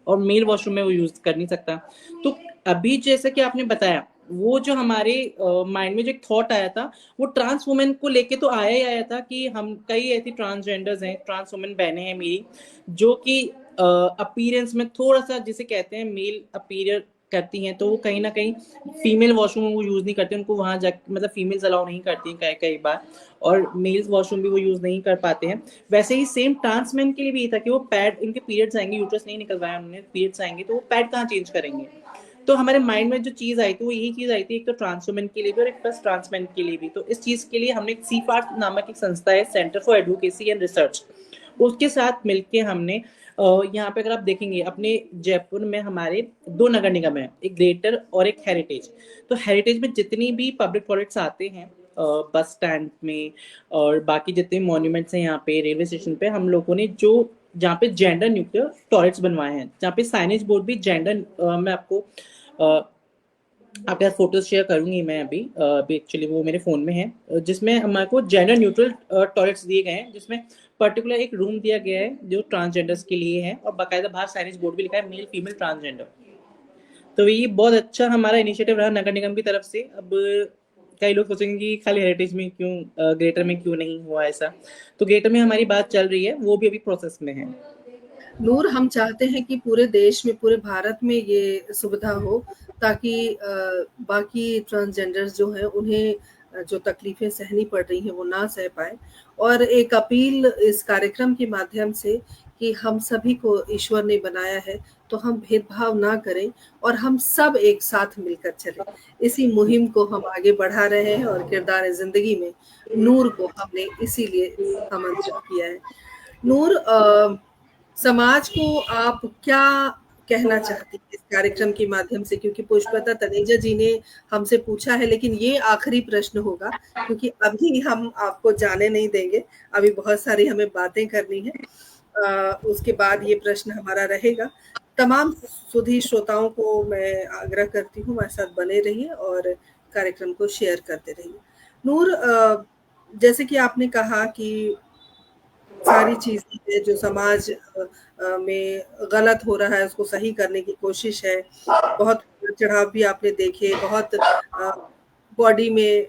और मेल वॉशरूम में वो यूज कर नहीं सकता। तो अभी जैसा कि आपने बताया, वो जो हमारे माइंड में जो एक थॉट आया था, वो ट्रांस वुमेन को लेके तो आया ही आया था कि हम कई ऐसी ट्रांसजेंडर्स हैं, ट्रांस वुमेन बहनें हैं मेरी, जो कि अपीयरेंस में थोड़ा सा जिसे कहते हैं मेल अपीरियर करती हैं, तो वो कहीं ना कहीं फीमेल वॉशरूम वो यूज नहीं करते, उनको वहां जा मतलब फीमेल्स अलाउ नहीं करती हैं कई कई बार, और मेल्स वॉशरूम भी वो यूज नहीं कर पाते हैं। वैसे ही सेम ट्रांसमैन के लिए भी था कि वो पैड, इनके पीरियड्स आएंगे, यूट्रस नहीं निकलवाया उन्होंने, पीरियड्स आएंगे तो वो पैड कहाँ चेंज करेंगे? तो हमारे माइंड में जो चीज आई थी वो यही चीज आई थी, एक तो ट्रांसवुमेन के लिए भी और एक प्लस ट्रांसमैन के लिए भी। तो इस चीज के लिए हमने एक सीफार्ट नामक एक संस्था है, centre for advocacy and research, उसके साथ मिलके हमने यहाँ पे अगर आप देखेंगे अपने जयपुर में हमारे 2 नगर निगम है, एक ग्रेटर और एक हेरिटेज। तो हेरिटेज में जितनी भी पब्लिक टॉयलेट्स आते हैं बस स्टैंड में और बाकी जितने मॉन्यूमेंट्स हैं यहाँ पे रेलवे स्टेशन पे, हम लोगों ने जो जहाँ पे जेंडर न्यूक्लियर टॉयलेट्स बनवाए हैं, जहाँ पे साइनेज बोर्ड भी जेंडर, मैं आपको आपके साथ फोटोज शेयर करूंगी मैं अभी एक्चुअली वो मेरे फोन में है, जिसमें हमारे को जेंडर न्यूट्रल टॉयलेट्स दिए गए हैं, जिसमें पर्टिकुलर एक रूम दिया गया है जो ट्रांसजेंडर्स के लिए है और बाकायदा बाहर साइनेज बोर्ड भी लिखा है मेल फीमेल ट्रांसजेंडर। तो ये बहुत अच्छा हमारा इनिशिएटिव रहा नगर निगम की तरफ से। अब कई लोग सोचेंगे कि खाली हेरिटेज में क्यों, ग्रेटर में क्यों नहीं हुआ ऐसा, तो ग्रेटर में हमारी बात चल रही है, वो भी अभी प्रोसेस में है। नूर, हम चाहते हैं कि पूरे देश में, पूरे भारत में ये सुविधा हो, ताकि बाकी ट्रांसजेंडर्स जो हैं उन्हें जो तकलीफ़ें सहनी पड़ रही हैं वो ना सह पाएँ। और एक अपील इस कार्यक्रम के माध्यम से कि हम सभी को ईश्वर ने बनाया है, तो हम भेदभाव ना करें और हम सब एक साथ मिलकर चलें। इसी मुहिम को हम आगे बढ़ा रहे हैं और किरदार ज़िंदगी में नूर को हमने इसीलिए आमंत्रित किया है। नूर, समाज को आप क्या कहना चाहती हैं इस कार्यक्रम के माध्यम से? क्योंकि पुष्पलता तनेजा जी ने हमसे पूछा है, लेकिन ये आखिरी प्रश्न होगा, क्योंकि अभी हम आपको जाने नहीं देंगे, अभी बहुत सारी हमें बातें करनी है। उसके बाद ये प्रश्न हमारा रहेगा। तमाम सुधी श्रोताओं को मैं आग्रह करती हूँ, हमारे साथ बने रहिए और कार्यक्रम को शेयर करते रहिए। नूर, जैसे कि आपने कहा कि सारी चीज़ें हैं जो समाज में गलत हो रहा है, उसको सही करने की कोशिश है। बहुत चढ़ाव भी आपने देखे, बहुत बॉडी में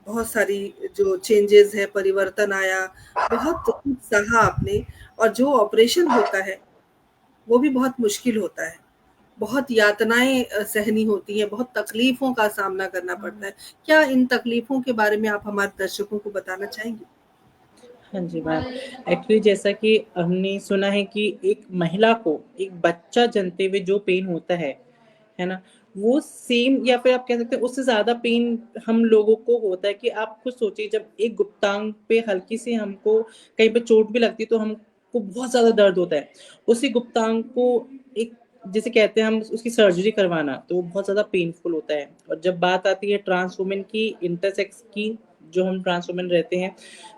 बहुत सारी जो चेंजेज़ हैं, परिवर्तन आया, बहुत कुछ सहा आपने। और जो ऑपरेशन होता है, वो भी बहुत मुश्किल होता है। बहुत यातनाएँ सहनी होती हैं, बहुत तकलीफ़ों का सामना करना पड़ता है। क्या इन तकलीफ़ों के बारे में आप हमारे दर्शकों को बताना चाहेंगी? हाँ जी मैम, एक्चुअली जैसा कि हमने सुना है कि एक महिला को एक बच्चा जन्मते हुए जो पेन होता है ना? वो सेम या फिर आप कह सकते हैं उससे ज्यादा पेन हम लोगों को होता है। कि आप खुद सोचिए, जब एक गुप्तांग पे हल्की सी हमको कहीं पे चोट भी लगती है तो हमको बहुत ज्यादा दर्द होता है। उसी गुप्तांग को एक, जिसे कहते हैं हम, उसकी सर्जरी करवाना, तो वो बहुत ज्यादा पेनफुल होता है। और जब बात आती है ट्रांस वुमेन की, इंटरसेक्स की, जो हम ट्रांस वुमेन रहते हैं,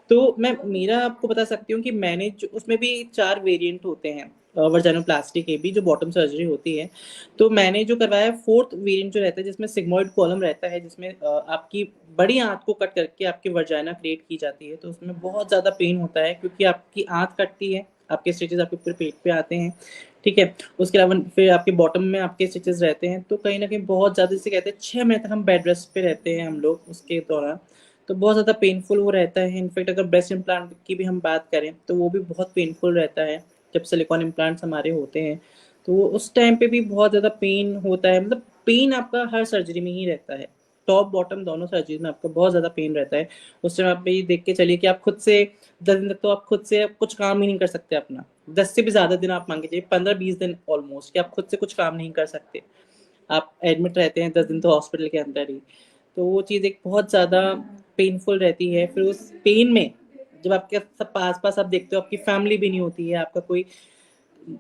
तो मैं मेरा आपको बता सकती हूँ कि मैंने जो, उसमें भी 4 वेरिएंट होते हैं वर्जानोप्लास्टी के भी, जो बॉटम सर्जरी होती है। तो मैंने जो करवाया 4th वेरिएंट जो रहता है, जिसमें सिग्मोइड कॉलम रहता है, जिसमें आपकी बड़ी आंत को कट करके आपकी वर्जाना क्रिएट की जाती है। तो उसमें बहुत ज़्यादा पेन होता है, क्योंकि आपकी आंत कटती है, आपके स्टिचेस आपके पूरे पेट पे आते हैं, ठीक है। उसके अलावा फिर आपके बॉटम में आपके स्टिचेस रहते हैं, तो कहीं ना कहीं बहुत ज़्यादा, जिसे कहते हैं 6 महीने तक हम बेड रेस्ट पे रहते हैं हम लोग उसके दौरान। तो बहुत ज़्यादा पेनफुल वो रहता है। इनफैक्ट अगर ब्रेस्ट इम्प्लांट की भी हम बात करें तो वो भी बहुत पेनफुल रहता है, जब सिलिकॉन इम्प्लांट्स हमारे होते हैं। तो उस टाइम पे भी बहुत ज़्यादा पेन होता है। मतलब पेन आपका हर सर्जरी में ही रहता है, टॉप बॉटम दोनों सर्जरी में आपका बहुत ज़्यादा पेन रहता है। उस टाइम आप ये देख के चलिए कि आप खुद से 10 दिन तक तो आप खुद से कुछ काम ही नहीं कर सकते अपना। 10 से भी ज़्यादा दिन आप मान के चलिए, 15-20 दिन ऑलमोस्ट, कि आप खुद से कुछ काम नहीं कर सकते। आप एडमिट रहते हैं 10 दिन तो हॉस्पिटल के अंदर ही। तो वो चीज़ एक बहुत ज़्यादा पेनफुल रहती है। फिर उस पेन में जब आपके सब आस पास आप देखते हो, आपकी फैमिली भी नहीं होती है, आपका कोई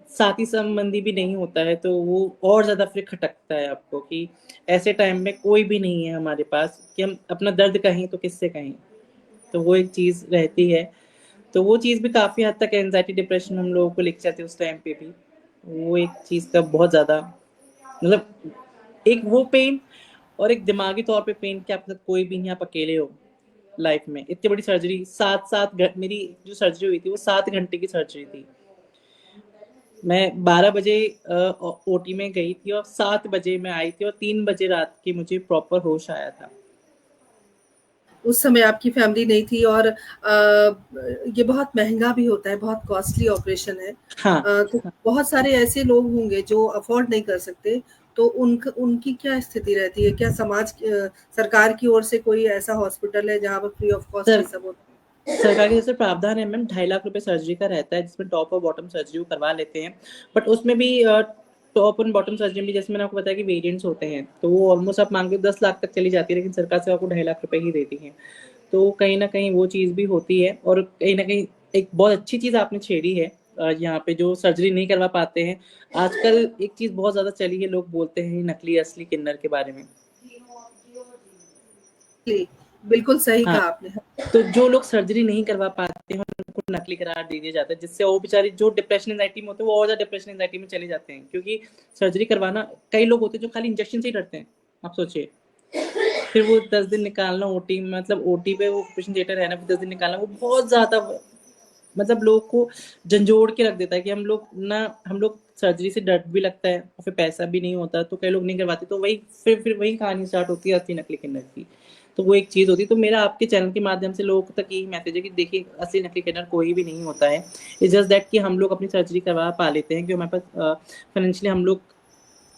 साथी संबंधी भी नहीं होता है, तो वो और ज़्यादा फिर खटकता है आपको कि ऐसे टाइम में कोई भी नहीं है हमारे पास कि हम अपना दर्द कहें तो किससे कहें। तो वो एक चीज़ रहती है। तो वो चीज़ भी काफ़ी हद तक एंजाइटी डिप्रेशन हम लोगों को लेके जाती है उस टाइम पे भी। वो एक चीज़ का बहुत ज़्यादा, मतलब एक वो पेन, और एक दिमागी तौर पे पेन कि आपके साथ कोई भी नहीं, आप अकेले हो लाइफ में। इतनी बड़ी सर्जरी, 7 मेरी जो सर्जरी हुई थी वो 7 घंटे की सर्जरी थी। मैं 12 बजे ओटी में गई थी और 7 बजे मैं आई थी, और 3 बजे रात की मुझे प्रॉपर होश आया था। उस समय आपकी फैमिली नहीं थी और ये बहुत महँगा भी होता है, बहुत कॉस्टली ऑपरेशन है। हाँ, तो बहुत सारे ऐसे लोग होंगे जो अफ़ोर्ड नहीं कर सकते, तो उनकी क्या स्थिति रहती है? क्या सरकार की ओर से कोई ऐसा हॉस्पिटल है जहाँ पर फ्री ऑफ कॉस्ट सर ये सब होता है? सरकार की जैसे प्रावधान है मैम, 2.5 लाख रुपए सर्जरी का रहता है, जिसमें टॉप और बॉटम सर्जरी वो करवा लेते हैं। बट उसमें भी टॉप और बॉटम सर्जरी में, जैसे मैंने आपको बताया कि वेरिएंट्स होते हैं, तो वो ऑलमोस्ट आप मांगे 10 लाख तक चली जाती है, लेकिन सरकार से आपको 2.5 लाख रुपए ही देती है। तो कहीं ना कहीं वो चीज़ भी होती है। और कहीं ना कहीं एक बहुत अच्छी चीज़ आपने छेड़ी है, यहाँ पे जो सर्जरी नहीं करवा पाते हैं। आजकल एक चीज़ बहुत ज़्यादा चली है, लोग बोलते हैं नकली असली किन्नर के बारे में। जी, बिल्कुल सही हाँ, कहा आपने। तो जो लोग सर्जरी नहीं करवा पाते हैं उनको नकली करार दे दिया जाता है, जिससे वो बेचारे जो डिप्रेशन एंजाइटी में होते हैं वो और ज्यादा डिप्रेशन एंजाइटी में चले जाते हैं। क्योंकि सर्जरी करवाना, कई लोग होते हैं जो खाली इंजेक्शन से ही डरते हैं, आप सोचिए। फिर वो 10 दिन निकालना ओटी में, मतलब ओटी पे वो ऑपरेशन थिएटर रहना, फिर 10 दिन निकालना, वो बहुत ज्यादा, मतलब लोग को झंझोड़ के रख देता है। कि हम लोग सर्जरी से डर भी लगता है, और फिर पैसा भी नहीं होता, तो कई लोग नहीं करवाते। तो वही फिर वही कहानी स्टार्ट होती है असली नकली किन्नर की। तो वो एक चीज होती है। तो मेरा आपके चैनल के माध्यम से लोगों तक यही मैसेज है कि देखिए, असली नकली किन्नर कोई भी नहीं होता है। इट्स जस्ट दैट कि हम लोग अपनी सर्जरी करवा पा लेते हैं, कि हमारे पास फाइनेंशियली हम लोग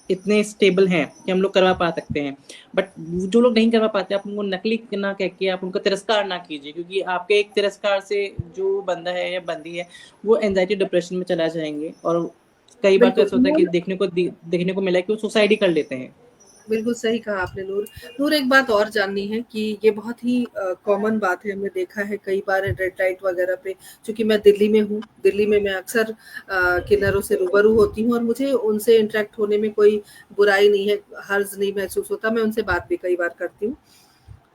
इतने स्टेबल हैं कि हम लोग करवा पा सकते हैं। बट जो लोग नहीं करवा पाते, आप उनको नकली ना कह के आप उनका तिरस्कार ना कीजिए, क्योंकि आपके एक तिरस्कार से जो बंदा है या बंदी है, वो एंजाइटी डिप्रेशन में चला जाएंगे। और कई बार तो बिल्कुल, ऐसा होता है कि देखने को मिला है कि वो सुसाइड ही कर लेते हैं। बिल्कुल सही कहा आपने नूर। नूर, एक बात और जाननी है कि ये बहुत ही कॉमन बात है, हमने देखा है कई बार रेड लाइट वगैरह पे। चूँकि मैं दिल्ली में हूँ, दिल्ली में मैं अक्सर किन्नरों से रूबरू होती हूँ और मुझे उनसे इंटरैक्ट होने में कोई बुराई नहीं है, हर्ज नहीं महसूस होता, मैं उनसे बात भी कई बार करती हूँ।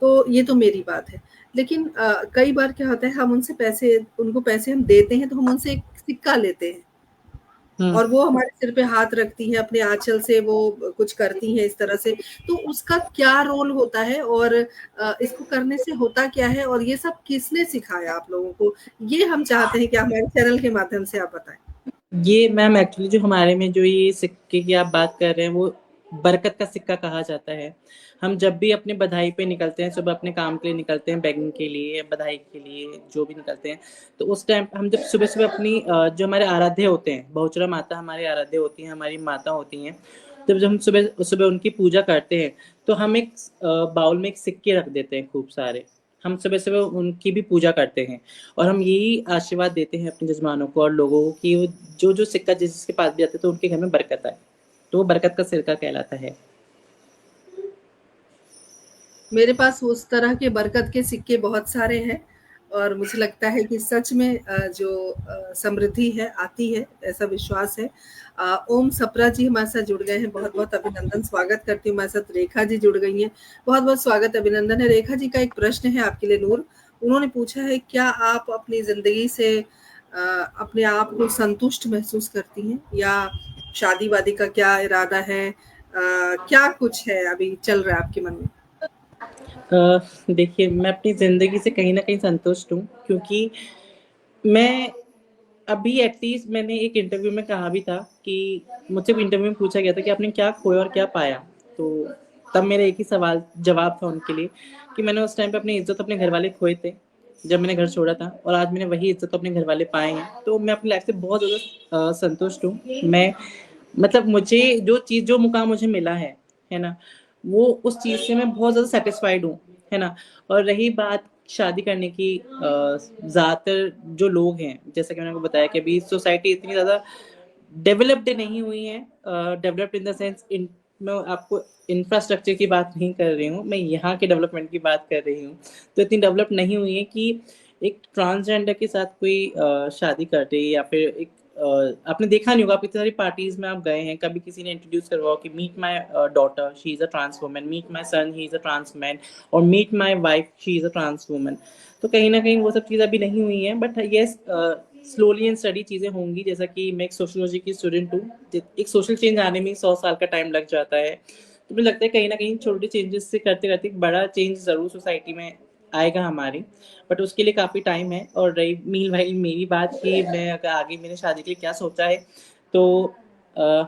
तो ये तो मेरी बात है। लेकिन कई बार क्या होता है, हम उनको पैसे हम देते हैं तो हम उनसे एक सिक्का लेते हैं हम्म। और वो हमारे सिर पे हाथ रखती हैं, अपने आँचल से वो कुछ करती हैं इस तरह से। तो उसका क्या रोल होता है और इसको करने से होता क्या है और ये सब किसने सिखाया आप लोगों को? ये हम चाहते हैं कि हमारे चैनल के माध्यम से आप बताएँ। ये मैम एक्चुअली जो हमारे में जो ये सिक्के की आप बात कर रहे हैं, वो बरकत का सिक्का कहा जाता है। हम जब भी अपने बधाई पे निकलते हैं, सुबह अपने काम के लिए निकलते हैं, बेगिंग के लिए, बधाई के लिए, जो भी निकलते हैं, तो उस टाइम हम जब सुबह सुबह अपनी जो हमारे आराध्य होते हैं, बहुचरा माता हमारी आराध्य होती हैं, हमारी माता होती हैं, जब हम सुबह सुबह उनकी पूजा करते हैं, तो हम एक बाउल में एक सिक्के रख देते हैं खूब सारे। हम सुबह सुबह उनकी भी पूजा करते हैं, और हम यही आशीर्वाद देते हैं अपने जजमानों को और लोगों को कि वो जो जो सिक्का जिसके पास भी जाता है तो उनके घर में बरकत आए। तो वो बरकत का सिरका कहलाता है। मेरे पास उस तरह के बरकत के सिक्के बहुत सारे हैं और मुझे लगता है कि सच में जो समृद्धि है आती है, ऐसा विश्वास है। ओम सप्रा जी हमारे साथ जुड़ गए हैं, बहुत-बहुत अभिनंदन, स्वागत करती हूँ। हमारे साथ रेखा जी जुड़ गई हैं, बहुत-बहुत स्वागत अभिनंदन है। रेखा जी का एक प्रश्न है आपके लिए नूर, उन्होंने पूछा है क्या आप अपनी ज़िंदगी से अपने आप को संतुष्ट महसूस करती हैं या शादी-वादी का क्या इरादा है? क्या कुछ है अभी चल रहा है आपके मन में? देखिए, मैं अपनी ज़िंदगी से कहीं न कहीं संतुष्ट हूँ, क्योंकि मैं अभी एटलीस्ट मैंने एक इंटरव्यू में कहा भी था कि मुझसे इंटरव्यू में पूछा गया था कि आपने क्या खोया और क्या पाया? तो तब मेरा एक ही सवाल जवाब था उनके लिए कि मैंने उस टाइम पे अपनी इज़्ज़त अपने घरवाले खोए थे, जब मैंने घर छोड़ा था, और आज मैंने वही इज़्ज़त अपने घरवाले पाए हैं। तो मैं अपनी लाइफ़ से बहुत ज़्यादा संतुष्ट हूँ। मैं मतलब मुझे जो चीज़ जो मुकाम मुझे मिला है ना? वो उस चीज़ से मैं बहुत ज़्यादा सैटिस्फाइड हूँ, है ना? और रही बात शादी करने की, ज़्यादातर जो लोग हैं, जैसा कि मैंने आपको बताया कि अभी सोसाइटी इतनी ज़्यादा डेवलप्ड नहीं हुई है, developed in the sense in मैं आपको इंफ्रास्ट्रक्चर की बात नहीं कर रही हूँ, मैं यहाँ के डेवलपमेंट की बात कर रही हूँ। तो इतनी डेवलप नहीं हुई है कि एक ट्रांसजेंडर के साथ कोई शादी कर दे, या फिर एक आपने देखा नहीं होगा, आप इतनी सारी पार्टीज़ में आप गए हैं, कभी किसी ने इंट्रोड्यूस करवाओ कि meet my daughter, she is a trans woman, meet my son, he is a trans man, और meet my wife, she is a trans woman. तो कहीं न कहीं वो सब चीज़ें अभी नहीं हुई हैं, but yes, slowly and study चीज़ें होंगी। जैसा कि मैं एक सोशियोलॉजी की स्टूडेंट हूँ, एक सोशल चेंज आने में 100 साल का टाइम लग जाता है। तो मुझे लगता है कहीं न कहीं छोटे चेंजेस से करते-करते एक बड़ा चेंज ज़रूर सोसाइटी में आएगा हमारी, बट उसके लिए काफ़ी टाइम है। और रही मीनव्हाइल मेरी बात कि मैं अगर आगे मैंने शादी के लिए क्या सोचा है, तो अ,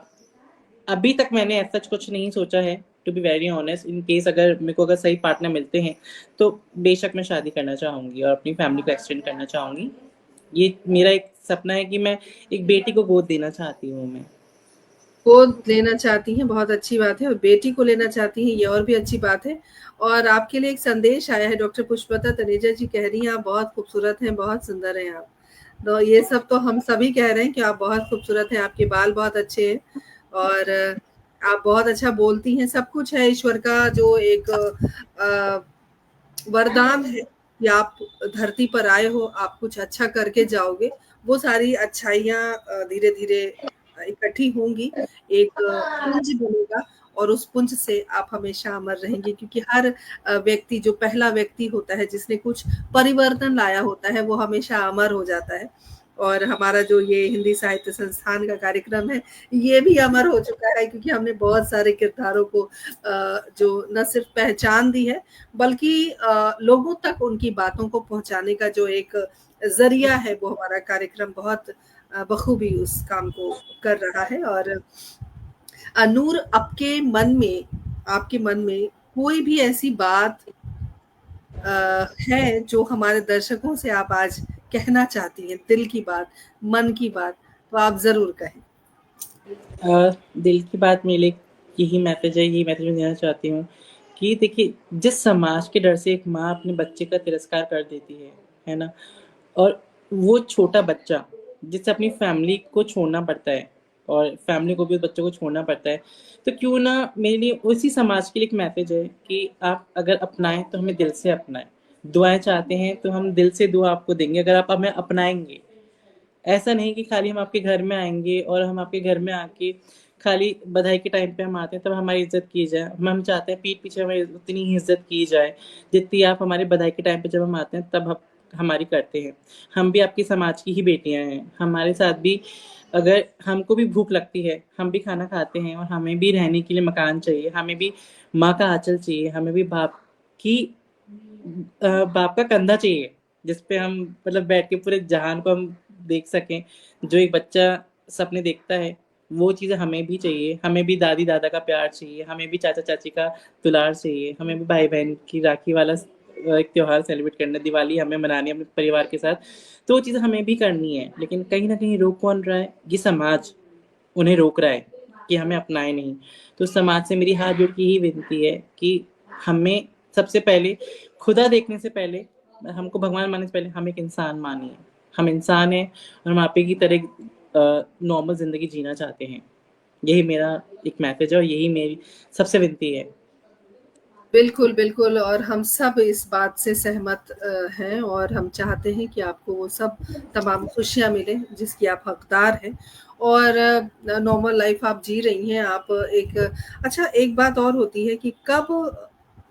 अभी तक मैंने ऐसा कुछ नहीं सोचा है, to be very honest. In case अगर मेरे को अगर सही पार्टनर मिलते हैं, तो बेशक मैं शादी करना चाहूँगी और अपनी फैमिली को एक्सटेंड करना चाहूँगी। ये मेरा एक सपना है कि मैं एक बेटी को गोद देना चाहती हूँ मैं। गोद लेना चाहती हैं, बहुत अच्छी बात है और बेटी को लेना चाहती हैं, ये और भी अच्छी बात है। और आपके लिए एक संदेश आया है, डॉक्टर पुष्पलता तनेजा जी कह रही हैं, आप बहुत खूबसूरत हैं, बहुत सुंदर हैं आप। तो ये सब तो हम सभी कह रहे हैं कि आप बहुत खूबसूरत हैं, आपके बाल बहुत अच्छे हैं और आप बहुत अच्छा बोलती हैं, सब कुछ है ईश्वर का जो एक वरदान है कि आप धरती पर आए हो, आप कुछ अच्छा करके जाओगे, वो सारी अच्छाइयाँ धीरे-धीरे इकट्ठी होंगी, एक पुंज बनेगा और उस पुंज से आप हमेशा अमर रहेंगे क्योंकि हर व्यक्ति जो पहला व्यक्ति होता है, जिसने कुछ परिवर्तन लाया होता है, वो हमेशा अमर हो जाता है। और हमारा जो ये हिंदी साहित्य संस्थान का कार्यक्रम है, ये भी अमर हो चुका है क्योंकि हमने बहुत सारे किरदारों को जो न सिर्फ पहचान दी है, बल्कि लोगों तक उनकी बातों को पहुँचाने का जो एक ज़रिया है, वो हमारा कार्यक्रम बहुत बखूबी उस काम को कर रहा है और नूर आपके मन में कोई भी ऐसी बात है जो हमारे दर्शकों से आप आज कहना चाहती हैं, दिल की बात, मन की बात, तो आप ज़रूर कहें। दिल की बात मेरे लिए यही मैसेज है, यही मैसेज मैं देना चाहती हूँ कि देखिए, जिस समाज के डर से एक माँ अपने बच्चे का तिरस्कार कर देती है ना? और वो छोटा बच्चा जिसे अपनी फैमिली को छोड़ना पड़ता है, और फैमिली को भी उस बच्चे को छोड़ना पड़ता है, तो क्यों ना मेरे लिए उसी समाज के लिए एक मैसेज है कि आप अगर अपनाएँ तो हमें दिल से अपनाएँ। दुआएँ चाहते हैं तो हम दिल से दुआ आपको देंगे, अगर आप हमें अपनाएँगे। ऐसा नहीं कि खाली हम आपके घर में आएँगे और हम आपके घर में आके खाली बधाई के टाइम पे हम आते हैं तब हमारी इज़्ज़त की जाए। हम चाहते हैं पीठ पीछे हमारी उतनी ही इज़्ज़त की जाए, जितनी आप हमारी बधाई के टाइम पे जब हम आते हैं तब हम हमारी करते हैं। हम भी आपके समाज की ही बेटियाँ हैं। हमारे साथ भी अगर हमको भी भूख लगती है, हम भी खाना खाते हैं और हमें भी रहने के लिए मकान चाहिए, हमें भी माँ का आँचल चाहिए, हमें भी की बाप का कंधा चाहिए, जिस पे हम मतलब बैठ के पूरे जहान को हम देख सकें। जो एक बच्चा सपने देखता है, वो चीज़ें हमें भी चाहिए। हमें भी दादी-दादा का प्यार चाहिए, हमें भी चाचा-चाची का दुलार चाहिए, हमें भी भाई-बहन की राखी वाला एक त्योहार सेलिब्रेट करना, दिवाली हमें मनानी है अपने परिवार के साथ। तो वो चीज़ें हमें भी करनी है, लेकिन कहीं न कहीं रोक कौन रहा है? ये समाज उन्हें रोक रहा है कि हमें अपनाए नहीं। तो समाज से मेरी हाथ जोड़ के यही विनती है कि हमें सबसे पहले खुदा देखने से पहले, हमको भगवान मानने से पहले हम एक इंसान मानिए। हम इंसान हैं और हम आप ही की तरह नॉर्मल ज़िंदगी जीना चाहते हैं। यही मेरा एक मैसेज है और यही मेरी सबसे विनती है। बिल्कुल, बिल्कुल, और हम सब इस बात से सहमत हैं, और हम चाहते हैं कि आपको वो सब तमाम खुशियाँ मिलें जिसकी आप हकदार हैं, और नॉर्मल लाइफ़ आप जी रही हैं। आप एक अच्छा, एक बात और होती है कि कब,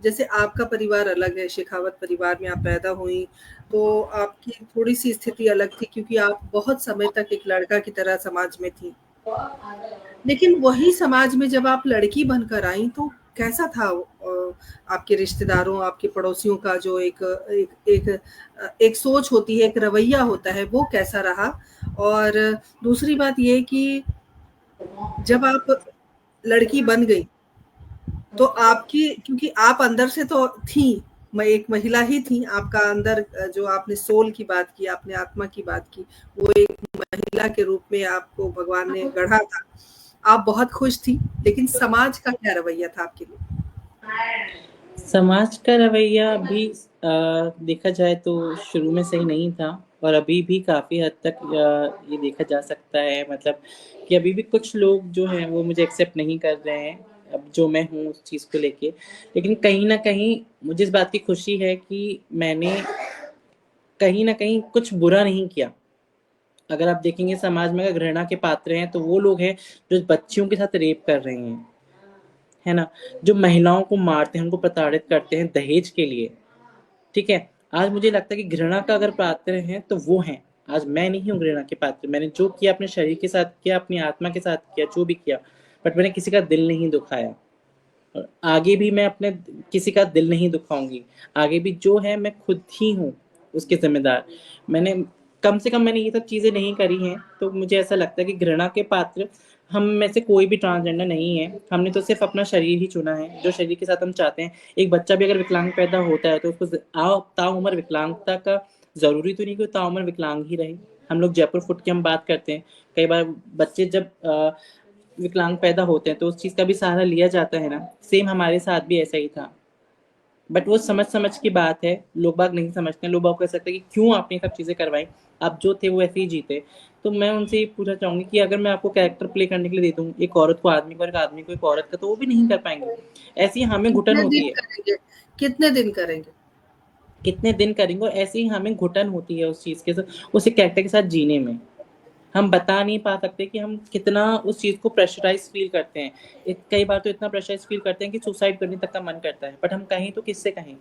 जैसे आपका परिवार अलग है, शेखावत परिवार में आप पैदा हुईं, तो आपकी थोड़ी-सी स्थिति अलग थी क्योंकि आप बहुत समय तक एक लड़का की तरह समाज में थीं। लेकिन वही समाज में जब आप लड़की बनकर आईं, तो कैसा था आपके रिश्तेदारों, आपके पड़ोसियों का जो एक एक एक सोच होती है, एक रवैया होता है, वो कैसा रहा? और दूसरी बात ये कि जब आप लड़की बन गई, तो आपकी, क्योंकि आप अंदर से तो थीं, एक महिला ही थीं, आपका अंदर जो आपने सोल की बात की, आपने आत्मा की बात की, वो एक महिला के रूप में आपको भगवान ने गढ़ा था। आप बहुत खुश थीं, लेकिन समाज का क्या रवैया था आपके लिए? समाज का रवैया भी देखा जाए तो शुरू में सही नहीं था, और अभी भी काफ़ी हद तक ये देखा जा सकता है, मतलब कि अभी भी कुछ लोग जो हैं वो मुझे एक्सेप्ट नहीं कर रहे हैं, अब जो मैं हूँ उस चीज़ को लेके। लेकिन कहीं न कहीं मुझे इस बात की खुशी है कि मैंने कहीं न कहीं कुछ बुरा नहीं किया। अगर आप देखेंगे समाज में अगर घृणा के पात्र हैं, तो वो लोग हैं जो बच्चियों के साथ रेप कर रहे हैं, है ना? जो महिलाओं को मारते हैं, उनको प्रताड़ित करते हैं दहेज के लिए, ठीक है? आज मुझे लगता है कि घृणा का अगर पात्र हैं, तो वो हैं। आज मैं नहीं हूँ घृणा के पात्र। मैंने जो किया अपने शरीर के साथ किया, अपनी आत्मा के साथ किया, जो भी किया, बट मैंने किसी का दिल नहीं दुखाया। और आगे भी मैं अपने किसी का दिल नहीं दुखाऊँगी। आगे भी जो है मैं खुद ही हूँ उसके ज़िम्मेदार। मैंने कम से कम मैंने ये सब चीज़ें नहीं करी हैं, तो मुझे ऐसा लगता है कि घृणा के पात्र हम में से कोई भी ट्रांसजेंडर नहीं है। हमने तो सिर्फ़ अपना शरीर ही चुना है, जो शरीर के साथ हम चाहते हैं। एक बच्चा भी अगर विकलांग पैदा होता है, तो उसको ताउम्र विकलांगता का ज़रूरी तो नहीं कि वो ताउम्र विकलांग ही रहे। हम लोग जयपुर फुट की हम बात करते हैं। कई बार बच्चे जब विकलांग पैदा होते हैं, तो उस चीज़ का भी सहारा लिया जाता है ना। सेम हमारे साथ भी ऐसा ही था, बट वो समझ की बात है। लोग बाग नहीं समझते हैं। लोग बाग को ऐसा लगता है कि क्यों आपने ये सब चीज़ें करवाई, आप जो थे वो ऐसे ही जीते। तो मैं उनसे ये पूछना चाहूंगी कि अगर मैं आपको कैरेक्टर प्ले करने के लिए दे दूँ, एक औरत को आदमी को, एक आदमी को एक औरत का, तो वो भी नहीं कर पाएंगे। ऐसी ही हमें घुटन कितने होती दिन है। करेंगे? कितने दिन करेंगे? कितने दिन करेंगे, और ऐसे ही हमें घुटन होती है उस चीज़ के साथ, उस कैरेक्टर के साथ जीने में। हम बता नहीं पा सकते कि हम कितना उस चीज़ को प्रेशराइज़ फ़ील करते हैं। कई बार तो इतना प्रेशराइज़ फ़ील करते हैं कि सुसाइड करने तक का मन करता है, बट हम कहें तो किससे कहें?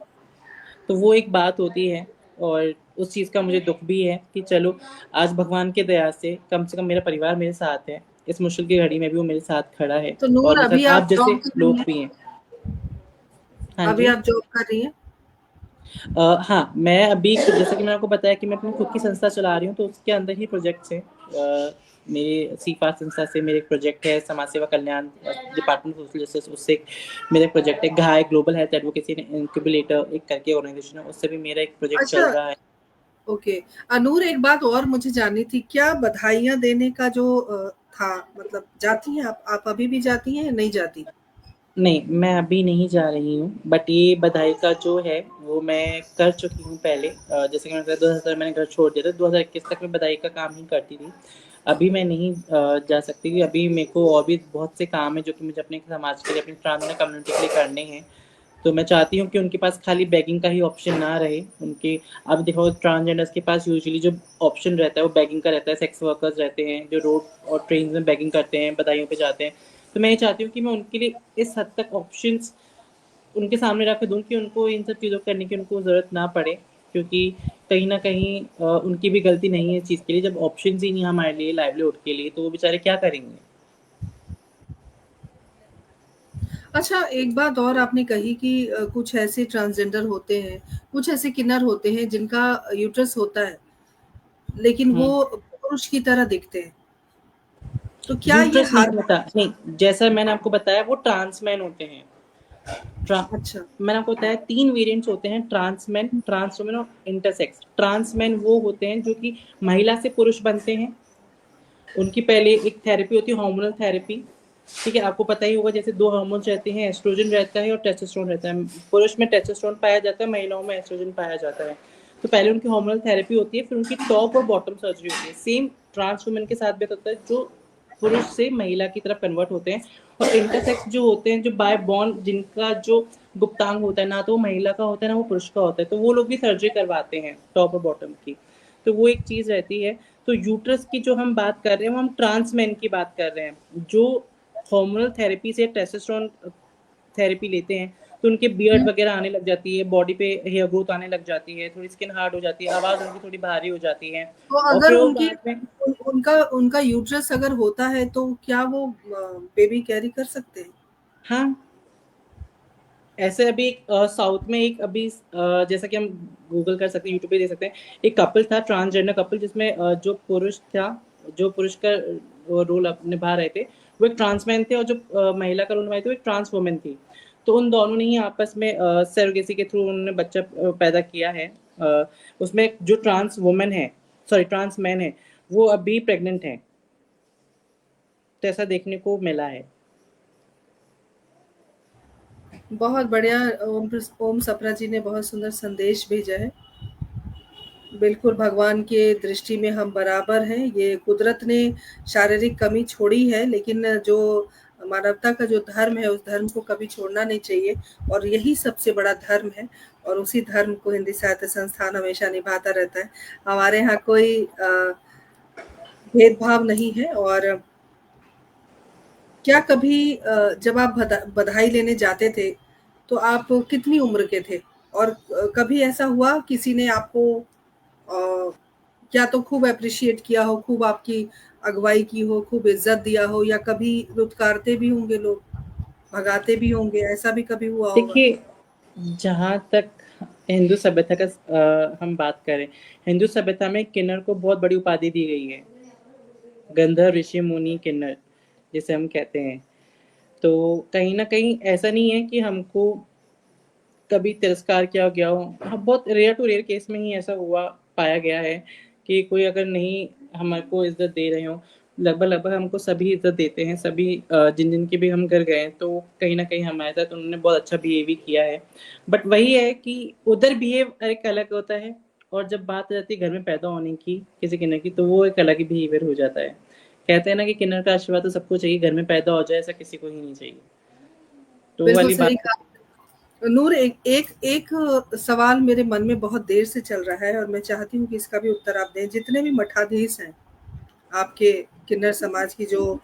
तो वो एक बात होती है, और उस चीज़ का मुझे दुःख भी है कि चलो, आज भगवान की दया से कम मेरा परिवार मेरे साथ है। इस मुश्किल की घड़ी में भी वो मेरे साथ खड़ा है, तो और नूर, मेरे अभी साथ आप आप जॉब जैसे कर रही लोग हैं? भी हैं। हाँ अभी जी। आप जॉब कर रही हैं? हाँ, मैं अभी जैसा कि मैंने आपको बताया कि मैं अपनी खुद की संस्था चला रही हूँ, तो उसके अंदर ही प्रोजेक्ट्स हैं। मेरे सीफा संस्था से मेरा एक प्रोजेक्ट है, समाज सेवा कल्याण डिपार्टमेंट ऑफ सोशल जस्टिस, उससे मेरा एक प्रोजेक्ट है। घाय ग्लोबल हेल्थ एडवोकेसी इंक्यूबेटर एक करके ऑर्गेनाइजेशन है, उससे भी मेरा एक प्रोजेक्ट चल अच्छा, रहा है। ओके। नूर, एक बात और मुझे जाननी थी, क्या बधाइयाँ देने का जो था, मतलब जाती हैं आप अभी भी जाती हैं या नहीं जाती? नहीं, मैं अभी नहीं जा रही हूँ, बट ये बधाई का जो है वो मैं कर चुकी हूँ पहले। जैसे कि मैंने बताया, 2000 मैंने घर छोड़ दिया था, 2021 तक मैं बधाई का काम ही करती थी। अभी मैं नहीं जा सकती, अभी मेरे को और भी बहुत से काम है जो कि मुझे अपने समाज के लिए, अपनी ट्रांसजेंडर कम्युनिटी के लिए करने हैं। तो मैं चाहती हूँ कि उनके पास खाली बेगिंग का ही ऑप्शन ना रहे। उनके, अब देखो, ट्रांसजेंडर्स के पास यूजुअली जो ऑप्शन रहता है वो बेगिंग का रहता है। सेक्स वर्कर्स रहते हैं जो रोड और ट्रेन में बेगिंग करते हैं, बधाइयों पे जाते हैं। तो मैं ये चाहती हूँ कि मैं उनके लिए इस हद तक ऑप्शंस उनके सामने रख दूँ कि उनको इन सब चीज़ों करने की उनको ज़रूरत ना पड़े, क्योंकि कहीं न कहीं उनकी भी गलती नहीं है इस चीज़ के लिए। जब ऑप्शंस ही नहीं है हमारे लिए लाइवलीहुड के लिए, तो वो बेचारे क्या करेंगे? अच्छा, एक बात और आपने कही कि कुछ ऐसे ट्रांसजेंडर होते हैं, कुछ ऐसे किन्नर होते हैं जिनका यूट्रस होता है, लेकिन हुँ। वो पुरुष की तरह दिखते हैं। तो क्या ये यूट्रस नहीं हर होता, नहीं, जैसा मैंने आपको बताया वो ट्रांसमैन होते हैं। ट्रा अच्छा, मैंने आपको बताया 3 वेरिएंट्स होते हैं, ट्रांसमैन, ट्रांसवुमन और इंटरसेक्स। ट्रांसमैन वो होते हैं जो कि महिला से पुरुष बनते हैं। उनकी पहले एक थेरेपी होती है, हार्मोनल थेरेपी, ठीक है? आपको पता ही होगा, जैसे 2 हार्मोन्स रहते हैं, एस्ट्रोजन रहता है और टेस्टोस्टेरोन रहता है। पुरुष में टेस्टोस्टेरोन पाया जाता है, महिलाओं में एस्ट्रोजन पाया जाता है। तो पहले उनकी हार्मोनल थेरेपी होती है, फिर उनकी टॉप और बॉटम सर्जरी होती है। सेम ट्रांस वुमन के साथ भी होता है, जो पुरुष से महिला की तरफ कन्वर्ट होते हैं। और इंटरसेक्स जो होते हैं, जो बाय बॉर्न, जिनका जो गुप्तांग होता है, ना तो वो महिला का होता है ना वो पुरुष का होता है, तो वो लोग भी सर्जरी करवाते हैं टॉप और बॉटम की। तो वो एक चीज़ रहती है। तो यूट्रस की जो हम बात कर रहे हैं वो हम ट्रांस मैन की बात कर रहे हैं जो हार्मोनल थेरेपी से टेस्टोस्टेरोन थेरेपी लेते हैं, तो उनके बियर्ड वगैरह आने लग जाती है, बॉडी पे हेयर ग्रोथ आने लग जाती है, थोड़ी स्किन हार्ड हो जाती है, आवाज़ उनकी थोड़ी भारी हो जाती है तो और अगर फिर वो उनकी बाद में उनका उनका यूट्रस अगर होता है तो क्या वो बेबी कैरी कर सकते हैं? हाँ, ऐसे अभी एक साउथ में एक अभी जैसा कि हम गूगल कर सकते हैं, यूट्यूब पे देख सकते हैं, एक कपल था ट्रांसजेंडर कपल जिसमें जो पुरुष था, जो पुरुष का रोल निभा रहे थे वो एक ट्रांसमैन थे और जो महिला का रोल निभाई थी वो एक ट्रांस वुमेन थी। तो उन दोनों ने ही आपस में सरोगेसी के थ्रू उन्होंने बच्चा पैदा किया है। उसमें जो ट्रांस वुमेन है, सॉरी ट्रांस मैन है, वो अभी प्रेग्नेंट है। तो ऐसा देखने को मिला है। बहुत बढ़िया। ओम सप्रा जी ने बहुत सुंदर संदेश भेजा है। बिल्कुल भगवान के दृष्टि में हम बराबर हैं। ये कुदरत ने शारीरिक कमी छोड़ी है, लेकिन जो मानवता का जो धर्म है, उस धर्म को कभी छोड़ना नहीं चाहिए और यही सबसे बड़ा धर्म है और उसी धर्म को हिंदी साहित्य संस्थान हमेशा निभाता रहता है। हमारे यहाँ कोई भेदभाव नहीं है। और क्या कभी जब आप बधाई लेने जाते थे, तो आप कितनी उम्र के थे? और कभी ऐसा हुआ किसी ने आपको या तो खूब एप्रिशिएट किया हो, खूब आपकी अगुवाई की हो, खूब इज्जत दिया हो, या कभी दुत्कारते भी होंगे लोग, भगाते भी होंगे, ऐसा भी कभी हुआ होगा? देखिए, जहाँ तक हिंदू सभ्यता का हम बात करें, हिंदू सभ्यता में किन्नर को बहुत बड़ी उपाधि दी गई है, गंधर्व ऋषि मुनि किन्नर जिसे हम कहते हैं। तो कहीं न कहीं ऐसा नहीं है कि हमको कभी तिरस्कार किया गया हो। हाँ, बहुत रेयर टू रेयर केस में ही ऐसा हुआ पाया गया है कि कोई अगर नहीं हमारे को इज़्ज़त दे रहे हों, लगभग-लगभग हमको सभी इज़्ज़त देते हैं, सभी जिन-जिन के भी हम घर गए हैं, तो कहीं न कहीं हमारे साथ उन्होंने बहुत अच्छा बिहेव भी किया है। बट वही है कि उधर बिहेव एक अलग होता है और जब बात आ जाती है घर में पैदा होने की, किसी किन्नर की, तो वो एक अलग ही बिहेवियर हो जाता है। कहते हैं ना कि किन्नर का आशीर्वाद तो सबको चाहिए, घर में पैदा हो जाए ऐसा किसी को ही नहीं चाहिए। तो वो बिल्कुल वाली सही बात कहा। नूर, एक एक एक सवाल मेरे मन में बहुत देर से चल रहा है और मैं चाहती हूँ कि इसका भी उत्तर आप दें। जितने भी मठाधीश हैं आपके किन्नर समाज की, जो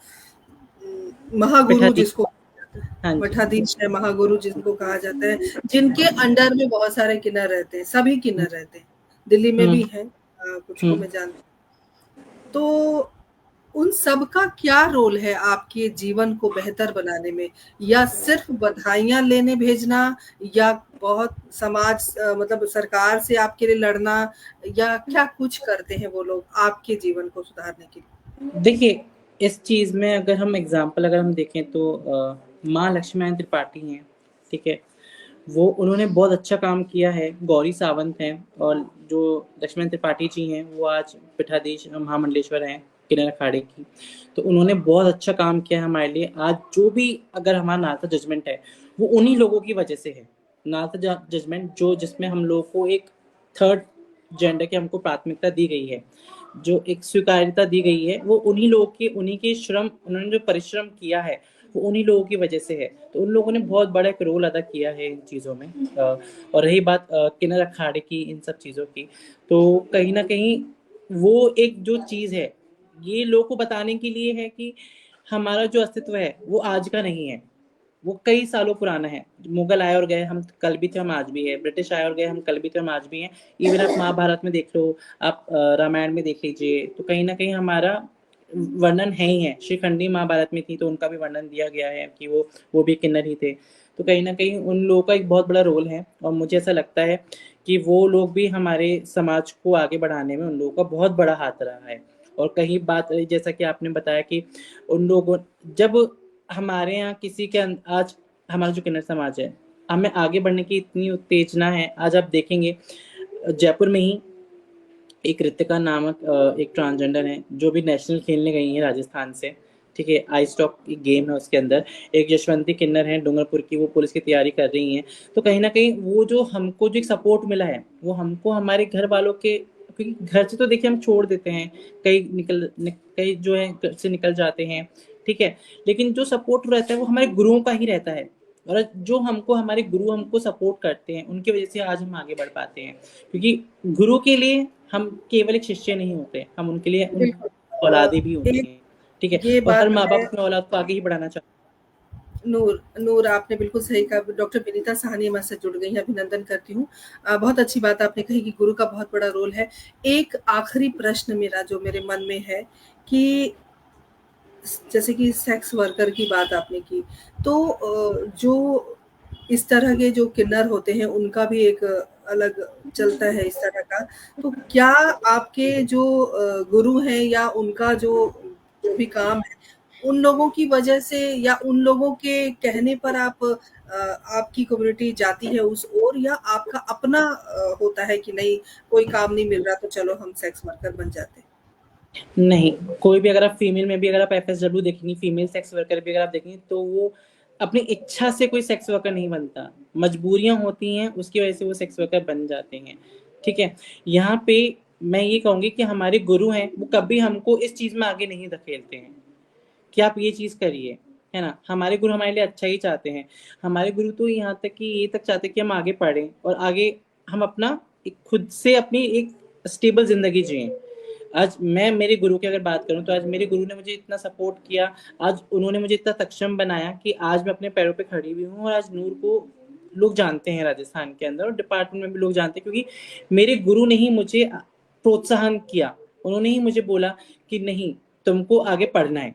महागुरु पिठाती जिसको हाँ जी। मठाधीश है, महागुरु जिनको कहा जाता है, जिनके अंडर में बहुत सारे किन्नर रहते हैं, सभी हुँ, किन्नर रहते हैं। दिल्ली में हुँ, भी हैं, कुछ को हुँ। मैं जानती हूँ। तो उन सब का क्या रोल है आपके जीवन को बेहतर बनाने में? या सिर्फ बधाइयाँ लेने भेजना, या बहुत समाज मतलब सरकार से आपके लिए लड़ना, या क्या कुछ करते हैं वो लोग आपके जीवन को सुधारने के लिए? देखिए, इस चीज़ में अगर हम एग्ज़ाम्पल अगर हम देखें तो माँ लक्ष्मीनारायण त्रिपाठी हैं, ठीक है? वो उन्होंने बहुत अच्छा काम किया है, गौरी सावंत हैं और जो लक्ष्मीनारायण त्रिपाठी जी हैं, वो आज पीठाधीश महामंडलेश्वर हैं, किन्नर अखाड़े की। तो उन्होंने बहुत अच्छा काम किया है हमारे लिए। आज जो भी अगर हमारा नालसा जजमेंट है, वो उन्हीं लोगों की वजह से है। नालसा जजमेंट जो जिसमें हम लोगों को एक थर्ड जेंडर की हमको प्राथमिकता दी गई है, जो एक स्वीकार्यता दी गई है, वो उन्हीं के श्रम उन्होंने जो परिश्रम किया है, वो उन्हीं लोगों की वजह से है। तो उन लोगों ने बहुत बड़ा एक रोल अदा किया है इन चीज़ों में। और रही बात किन्नर अखाड़े की, इन सब चीज़ों की, तो कहीं न कहीं वो एक जो चीज़ है, ये लोगों को बताने के लिए है कि हमारा जो अस्तित्व है, वो आज का नहीं है। वो कई सालों पुराना है। मुगल आए और गए, हम कल भी थे, हम आज भी हैं। ब्रिटिश आए और गए, हम कल भी थे, हम आज भी हैं। इवन आप महाभारत में देख लो, आप रामायण में देख लीजिए, तो कहीं न कहीं हमारा वर्णन है ही है। शिखंडी महाभारत में थी, तो उनका भी वर्णन दिया गया है कि वो भी किन्नर ही थे। तो कहीं न कहीं उन लोगों का एक बहुत बड़ा रोल है और मुझे ऐसा लगता है कि वो लोग भी हमारे समाज को आगे बढ़ाने में उन लोगों का बहुत बड़ा हाथ रहा है। और कहीं बात रही जैसा कि आपने बताया कि उन लोगों जब हमारे यहाँ किसी के आज हमारा जो किन्नर समाज है, हमें आगे बढ़ने की इतनी उत्तेजना है। आज आप देखेंगे जयपुर में ही एक रितिका नामक एक ट्रांसजेंडर है जो भी नेशनल खेलने गई हैं राजस्थान से, ठीक है? आइस स्टॉक गेम है उसके अंदर। एक यशवंती किन्नर है डूंगरपुर की, वो पुलिस की तैयारी कर रही हैं। तो कहीं न कहीं वो जो हमको जो एक सपोर्ट मिला है, वो हमको हमारे घर वालों के, क्योंकि घर से तो देखिए हम छोड़ देते हैं, कई जो है घर से निकल जाते हैं, ठीक है? लेकिन जो सपोर्ट रहता है वो हमारे गुरुओं का ही रहता है। और जो हमको हमारे गुरु हमको सपोर्ट करते हैं, उनकी वजह से आज हम आगे बढ़ पाते हैं, क्योंकि गुरु के लिए हम केवल एक शिष्य नहीं होते, हम उनके लिए उन बिल्कुल। औलादे भी होती एक हैं, ठीक है। ये और हर बात माँ बाप है। अपने औलाद को आगे ही बढ़ाना चाहते नूर, नूर आपने बिल्कुल सही कहा। डॉक्टर विनीता साहनी हमारे साथ जुड़ गई हैं, अभिनंदन करती हूँ। बहुत अच्छी बात आपने कही कि गुरु का बहुत बड़ा रोल है। एक आखिरी प्रश्न मेरा जो मेरे मन में है कि जैसे कि सेक्स वर्कर की बात आपने की, तो जो इस तरह के जो किन्नर होते हैं उनका भी एक अलग चलता है इस तरह का। तो क्या आपके जो गुरु हैं या उनका जो जो भी काम है, उन लोगों की वजह से या उन लोगों के कहने पर आपकी कम्युनिटी जाती है उस ओर, या आपका अपना होता है कि नहीं कोई काम नहीं मिल रहा तो चलो हम सेक्स वर्कर बन जाते हैं? नहीं, कोई भी अगर आप फीमेल में भी अगर आप एफएसडब्ल्यू देखेंगी, फीमेल सेक्स वर्कर भी अगर आप देखेंगी, तो वो अपनी इच्छा से कोई सेक्स वर्कर नहीं बनता, मजबूरियां होती हैं, उसकी वजह से वो सेक्स वर्कर बन जाते हैं, ठीक है। यहाँ पे मैं ये कहूंगी कि हमारे गुरु हैं, वो कभी हमको इस चीज में आगे नहीं धकेलते हैं कि आप ये चीज करिए, है ना। हमारे गुरु हमारे लिए अच्छा ही चाहते हैं। हमारे गुरु तो यहाँ तक कि ये तक चाहते हैं कि हम आगे पढ़ें और आगे हम अपना खुद से अपनी एक स्टेबल जिंदगी जिए। आज मैं मेरे गुरु की अगर बात करूं, तो आज मेरे गुरु ने मुझे इतना सपोर्ट किया, आज उन्होंने मुझे इतना सक्षम बनाया कि आज मैं अपने पैरों पे खड़ी हुई हूँ, और आज नूर को लोग जानते हैं राजस्थान के अंदर, और डिपार्टमेंट में भी लोग जानते हैं, क्योंकि मेरे गुरु ने ही मुझे प्रोत्साहन किया। उन्होंने ही मुझे बोला कि नहीं, तुमको आगे पढ़ना है,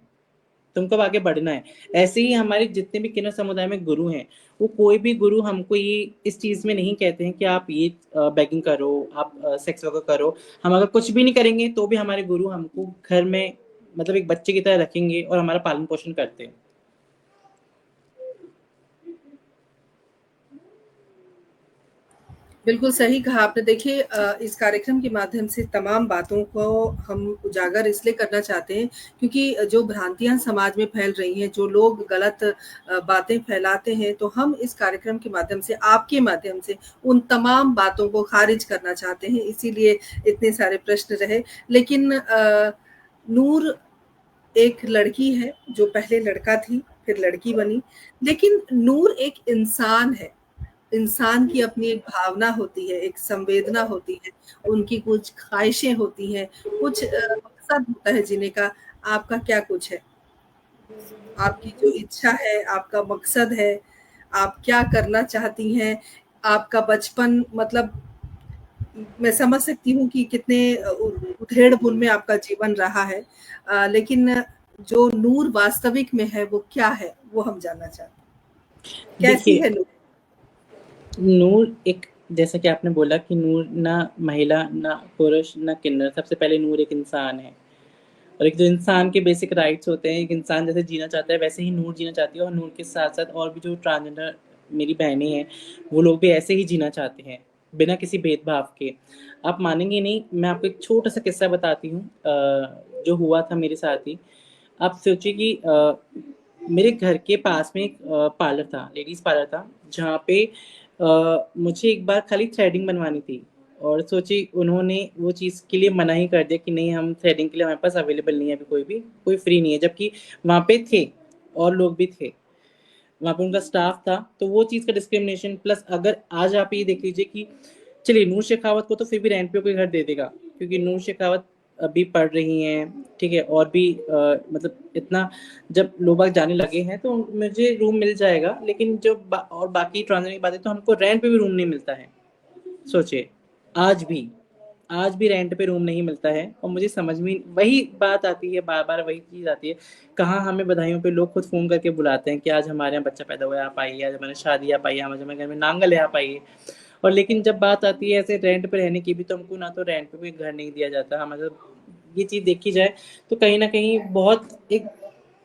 तुमको आगे बढ़ना है। ऐसे ही हमारे जितने भी किन्नर समुदाय में गुरु हैं, वो कोई भी गुरु हमको ये इस चीज में नहीं कहते हैं कि आप ये बैगिंग करो, आप सेक्स वर्क करो। हम अगर कुछ भी नहीं करेंगे तो भी हमारे गुरु हमको घर में मतलब एक बच्चे की तरह रखेंगे और हमारा पालन पोषण करते हैं। बिल्कुल सही कहा आपने। देखिए इस कार्यक्रम के माध्यम से तमाम बातों को हम उजागर इसलिए करना चाहते हैं क्योंकि जो भ्रांतियाँ समाज में फैल रही हैं, जो लोग गलत बातें फैलाते हैं, तो हम इस कार्यक्रम के माध्यम से, आपके माध्यम से उन तमाम बातों को खारिज करना चाहते हैं, इसीलिए इतने सारे प्रश्न रहे। लेकिन नूर एक लड़की है जो पहले लड़का थी, फिर लड़की बनी, लेकिन नूर एक इंसान है। इंसान की अपनी एक भावना होती है, एक संवेदना होती है, उनकी कुछ ख्वाहिशें होती हैं, कुछ मकसद होता है जीने का। आपका क्या कुछ है? आपकी जो इच्छा है, आपका मकसद है, आप क्या करना चाहती हैं? आपका बचपन मतलब मैं समझ सकती हूँ कि कितने उधेड़-बुन में आपका जीवन रहा है। लेकिन जो नूर वास्तविक में है वो क्या है? वो हम जानना चाहते हैं। कैसी देखिए, है नूर? नूर एक, जैसा कि आपने बोला कि नूर ना महिला, ना पुरुष, ना किन्नर, सबसे पहले नूर एक इंसान है। और एक जो इंसान के बेसिक राइट्स होते हैं, एक इंसान जैसे जीना चाहता है वैसे ही नूर जीना चाहती है, और नूर के साथ साथ और भी जो ट्रांसजेंडर मेरी बहनें हैं, वो लोग भी ऐसे ही जीना चाहते हैं, बिना किसी भेदभाव के। आप मानेंगे नहीं, मैं आपको एक छोटा सा किस्सा बताती हूँ जो हुआ था मेरे साथ ही। आप सोचिए कि मेरे घर के पास में एक पार्लर था, लेडीज पार्लर था, जहाँ पे मुझे एक बार खाली थ्रेडिंग बनवानी थी, और सोचिए उन्होंने वो चीज़ के लिए मना ही कर दिया कि नहीं, हम थ्रेडिंग के लिए हमारे पास अवेलेबल नहीं है, अभी कोई फ्री नहीं है, जबकि वहाँ पे थे और लोग भी थे, वहाँ पे उनका स्टाफ था। तो वो चीज़ का डिस्क्रिमिनेशन, प्लस अगर आज आप ये देख लीजिए कि चलिए नूर शेखावत को तो फिर भी रेंट पे कोई घर दे देगा, क्योंकि नूर शेखावत अभी पढ़ रही हैं, ठीक है, और भी मतलब इतना जब लोग बाग जाने लगे हैं तो मुझे रूम मिल जाएगा, लेकिन जो और बाकी ट्रांसजेंडर की बात है तो हमको रेंट पे भी रूम नहीं मिलता है। सोचिए, आज भी आज भी रेंट पे रूम नहीं मिलता है, और मुझे समझ में वही बात आती है, बार बार वही चीज आती है। कहाँ हमें बधाइयों पे लोग खुद फोन करके बुलाते हैं कि आज हमारे यहाँ बच्चा पैदा हुआ है, आप आइए, आज हमारे शादी आप आइए, आज हमारे घर में नांगल है, आप आइए। और लेकिन जब बात आती है ऐसे रेंट पे रहने की भी, तो हमको ना तो रेंट पे कोई घर नहीं दिया जाता। हम अगर ये चीज देखी जाए तो कहीं ना कहीं बहुत एक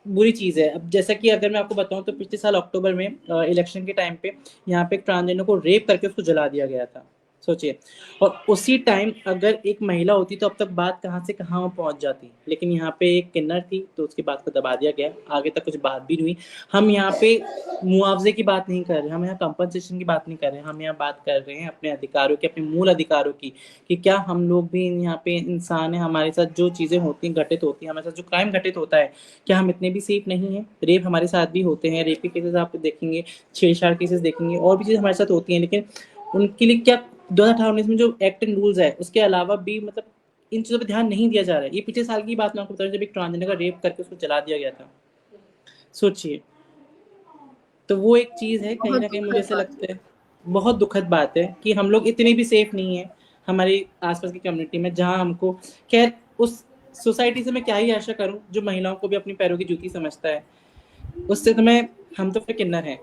बुरी चीज है। अब जैसा कि अगर मैं आपको बताऊं, तो पिछले साल अक्टूबर में इलेक्शन के टाइम पे यहाँ पे एक ट्रांसजेंडर को रेप करके उसको जला दिया गया था। सोचिए। और उसी टाइम अगर एक महिला होती तो अब तक बात कहाँ से कहाँ पहुँच जाती। लेकिन यहाँ पे एक किन्नर थी तो उसकी बात को दबा दिया गया, आगे तक कुछ बात भी नहीं हुई। हम यहाँ पे मुआवजे की बात नहीं कर रहे, हम यहाँ कंपनसेशन की बात नहीं कर रहे, हम यहाँ बात कर रहे हैं अपने अधिकारों की, अपने मूल अधिकारों की, कि क्या हम लोग भी यहाँ पे इंसान हैं, हमारे साथ जो चीज़ें होती हैं, घटित होती हैं, हमारे साथ जो क्राइम घटित होता है, क्या हम इतने भी सेफ नहीं हैं? रेप हमारे साथ भी होते हैं, रेप के केसेस आप देखेंगे, छेड़छाड़ केसेस देखेंगे, और भी चीज़ें हमारे साथ होती हैं, लेकिन उनके लिए क्या 2018-19 में जो एक्ट एंड रूल्स है उसके अलावा भी मतलब इन चीज़ों पे ध्यान नहीं दिया जा रहा है। ये पिछले साल की बात मैं आपको बता रहा हूँ, जब एक ट्रांसजेंडर का रेप करके उसको जला दिया गया था। सोचिए। तो वो एक चीज़ है, कहीं बहुत न कहीं मुझे दुखद ऐसा बात लगता है, बहुत दुखद बात है कि हम लोग इतने भी सेफ नहीं हैं हमारी आस-पास की कम्युनिटी में, जहाँ हमको खैर उस सोसाइटी से मैं क्या ही आशा करूँ जो महिलाओं को भी अपनी पैरों की जूती समझता है। उससे तो हम तो फिर किन्नर हैं।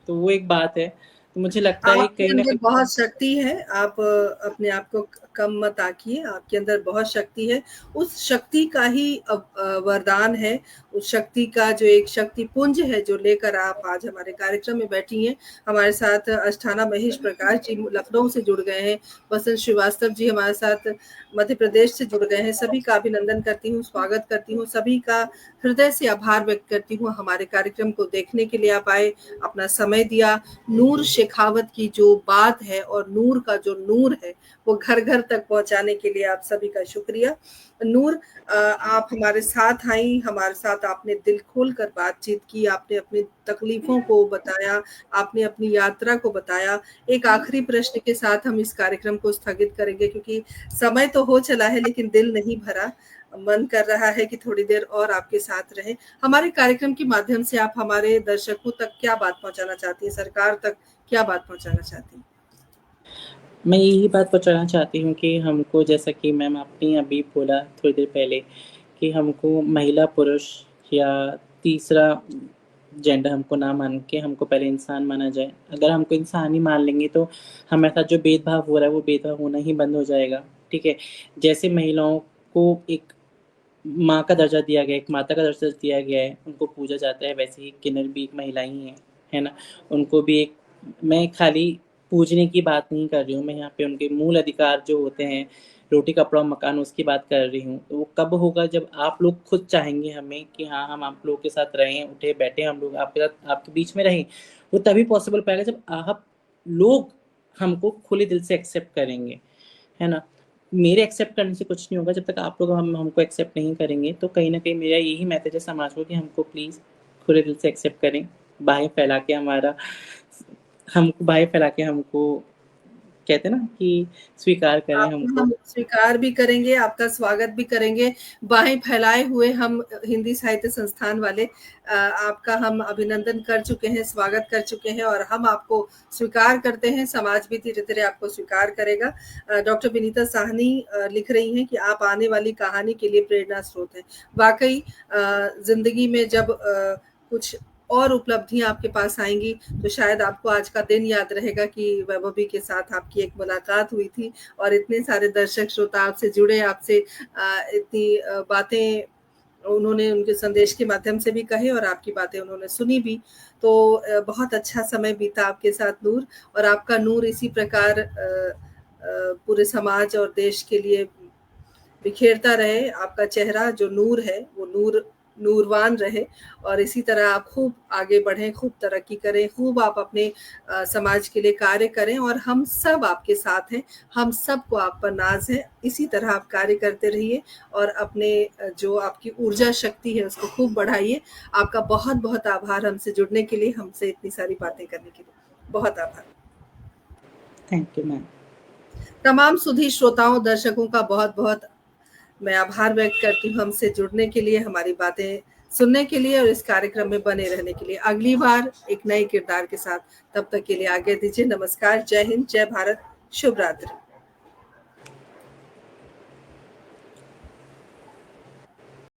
तो वो एक बात है। तो मुझे लगता है आपके कहीं न अंदर कहीं बहुत शक्ति है, आप अपने आप को कम मत आँकिए, आपके अंदर बहुत शक्ति है। उस शक्ति का ही वरदान है, उस शक्ति का जो एक शक्ति पुंज है जो लेकर आप आज हमारे कार्यक्रम में बैठी हैं। हमारे साथ अष्टाना महेश प्रकाश जी लखनऊ से जुड़ गए हैं, बसंत श्रीवास्तव जी हमारे साथ मध्य प्रदेश से जुड़ गए हैं। सभी का अभिनंदन करती हूँ, स्वागत करती हूँ, सभी का हृदय से आभार व्यक्त करती हूँ। हमारे कार्यक्रम को देखने के लिए आप आए, अपना समय दिया। नूर शेखावत की जो बात है और नूर का जो नूर है वो घर घर तक पहुंचाने के लिए आप सभी का शुक्रिया। नूर, आप हमारे साथ आई, हमारे साथ आपने दिल खोल कर बातचीत की, आपने अपनी तकलीफों को बताया, आपने अपनी यात्रा को बताया। एक आखिरी प्रश्न के साथ हम इस कार्यक्रम को स्थगित करेंगे, क्योंकि समय तो हो चला है लेकिन दिल नहीं भरा। मन कर रहा है कि थोड़ी देर और आपके साथ रहें। हमारे कार्यक्रम के माध्यम से आप हमारे दर्शकों तक क्या बात पहुंचाना चाहती हैं, सरकार तक क्या बात पहुंचाना चाहती हैं? मैं यही बात पहुँचाना चाहती हूँ कि हमको, जैसा कि मैम आपने अभी बोला थोड़ी देर पहले, कि हमको महिला, पुरुष या तीसरा जेंडर हमको ना मान के हमको पहले इंसान माना जाए। अगर हमको इंसान ही मान लेंगे तो हमारे साथ जो भेदभाव हो रहा है वो भेदभाव होना ही बंद हो जाएगा, ठीक है? जैसे महिलाओं को एक माँ का दर्जा दिया गया है, एक माता का दर्जा दिया गया है, उनको पूजा जाता है, वैसे ही किन्नर भी एक महिला ही है ना? उनको भी एक, मैं खाली पूजने की बात नहीं कर रही हूँ, मैं यहाँ पे उनके मूल अधिकार जो होते हैं, रोटी, कपड़ा, मकान, उसकी बात कर रही हूँ। तो वो कब होगा जब आप लोग खुद चाहेंगे हमें कि हाँ, हम आप लोगों के साथ रहें, उठे-बैठे हम लोग आपके साथ, आपके बीच में रहें। वो तभी पॉसिबल पाएगा जब आप लोग हमको खुले दिल से एक्सेप्ट करेंगे, है ना? मेरे एक्सेप्ट करने से कुछ नहीं होगा, जब तक आप लोग हमको एक्सेप्ट नहीं करेंगे। तो कहीं न कहीं मेरा यही मैसेज है समाज को कि हमको प्लीज़ खुले दिल से एक्सेप्ट करें, बाहें फैला के हमको कहते हैं ना कि स्वीकार करें आपको हमको। हम स्वीकार भी करेंगे, आपका स्वागत भी करेंगे, बाहें फैलाए हुए हम हिंदी साहित्य संस्थान वाले आपका हम अभिनंदन कर चुके हैं, स्वागत कर चुके हैं और हम आपको स्वीकार करते हैं, समाज भी धीरे-धीरे आपको स्वीकार करेगा। डॉक्टर विनीता साहनी लिख रही हैं कि आप आने वाली कहानी के लिए प्रेरणा स्रोत हैं। वाक़ई ज़िंदगी में जब कुछ और उपलब्धियाँ आपके पास आएँगी, तो शायद आपको आज का दिन याद रहेगा कि वैभवी के साथ आपकी एक मुलाकात हुई थी और इतने सारे दर्शक श्रोता आपसे जुड़े, आपसे इतनी बातें उन्होंने उनके संदेश के माध्यम से भी कहे और आपकी बातें उन्होंने सुनी भी। तो बहुत अच्छा समय बीता आपके साथ नूर, और आपका नूर इसी प्रकार पूरे समाज और देश के लिए बिखेरता रहे। आपका चेहरा जो नूर है वो नूरवान रहे और इसी तरह आप खूब आगे बढ़ें, खूब तरक्की करें, खूब आप अपने समाज के लिए कार्य करें और हम सब आपके साथ हैं, हम सबको आप पर नाज़ है। इसी तरह आप कार्य करते रहिए और अपने जो आपकी ऊर्जा शक्ति है उसको खूब बढ़ाइए। आपका बहुत-बहुत आभार हमसे जुड़ने के लिए, हमसे इतनी सारी बातें करने के लिए। बहुत आभार। Thank you ma'am. तमाम सुधी श्रोताओं, दर्शकों का बहुत-बहुत मैं आभार व्यक्त करती हूँ हमसे जुड़ने के लिए, हमारी बातें सुनने के लिए और इस कार्यक्रम में बने रहने के लिए। अगली बार एक नए किरदार के साथ, तब तक के लिए आज्ञा दीजिए। नमस्कार, जय हिंद, जय भारत, शुभ रात्रि।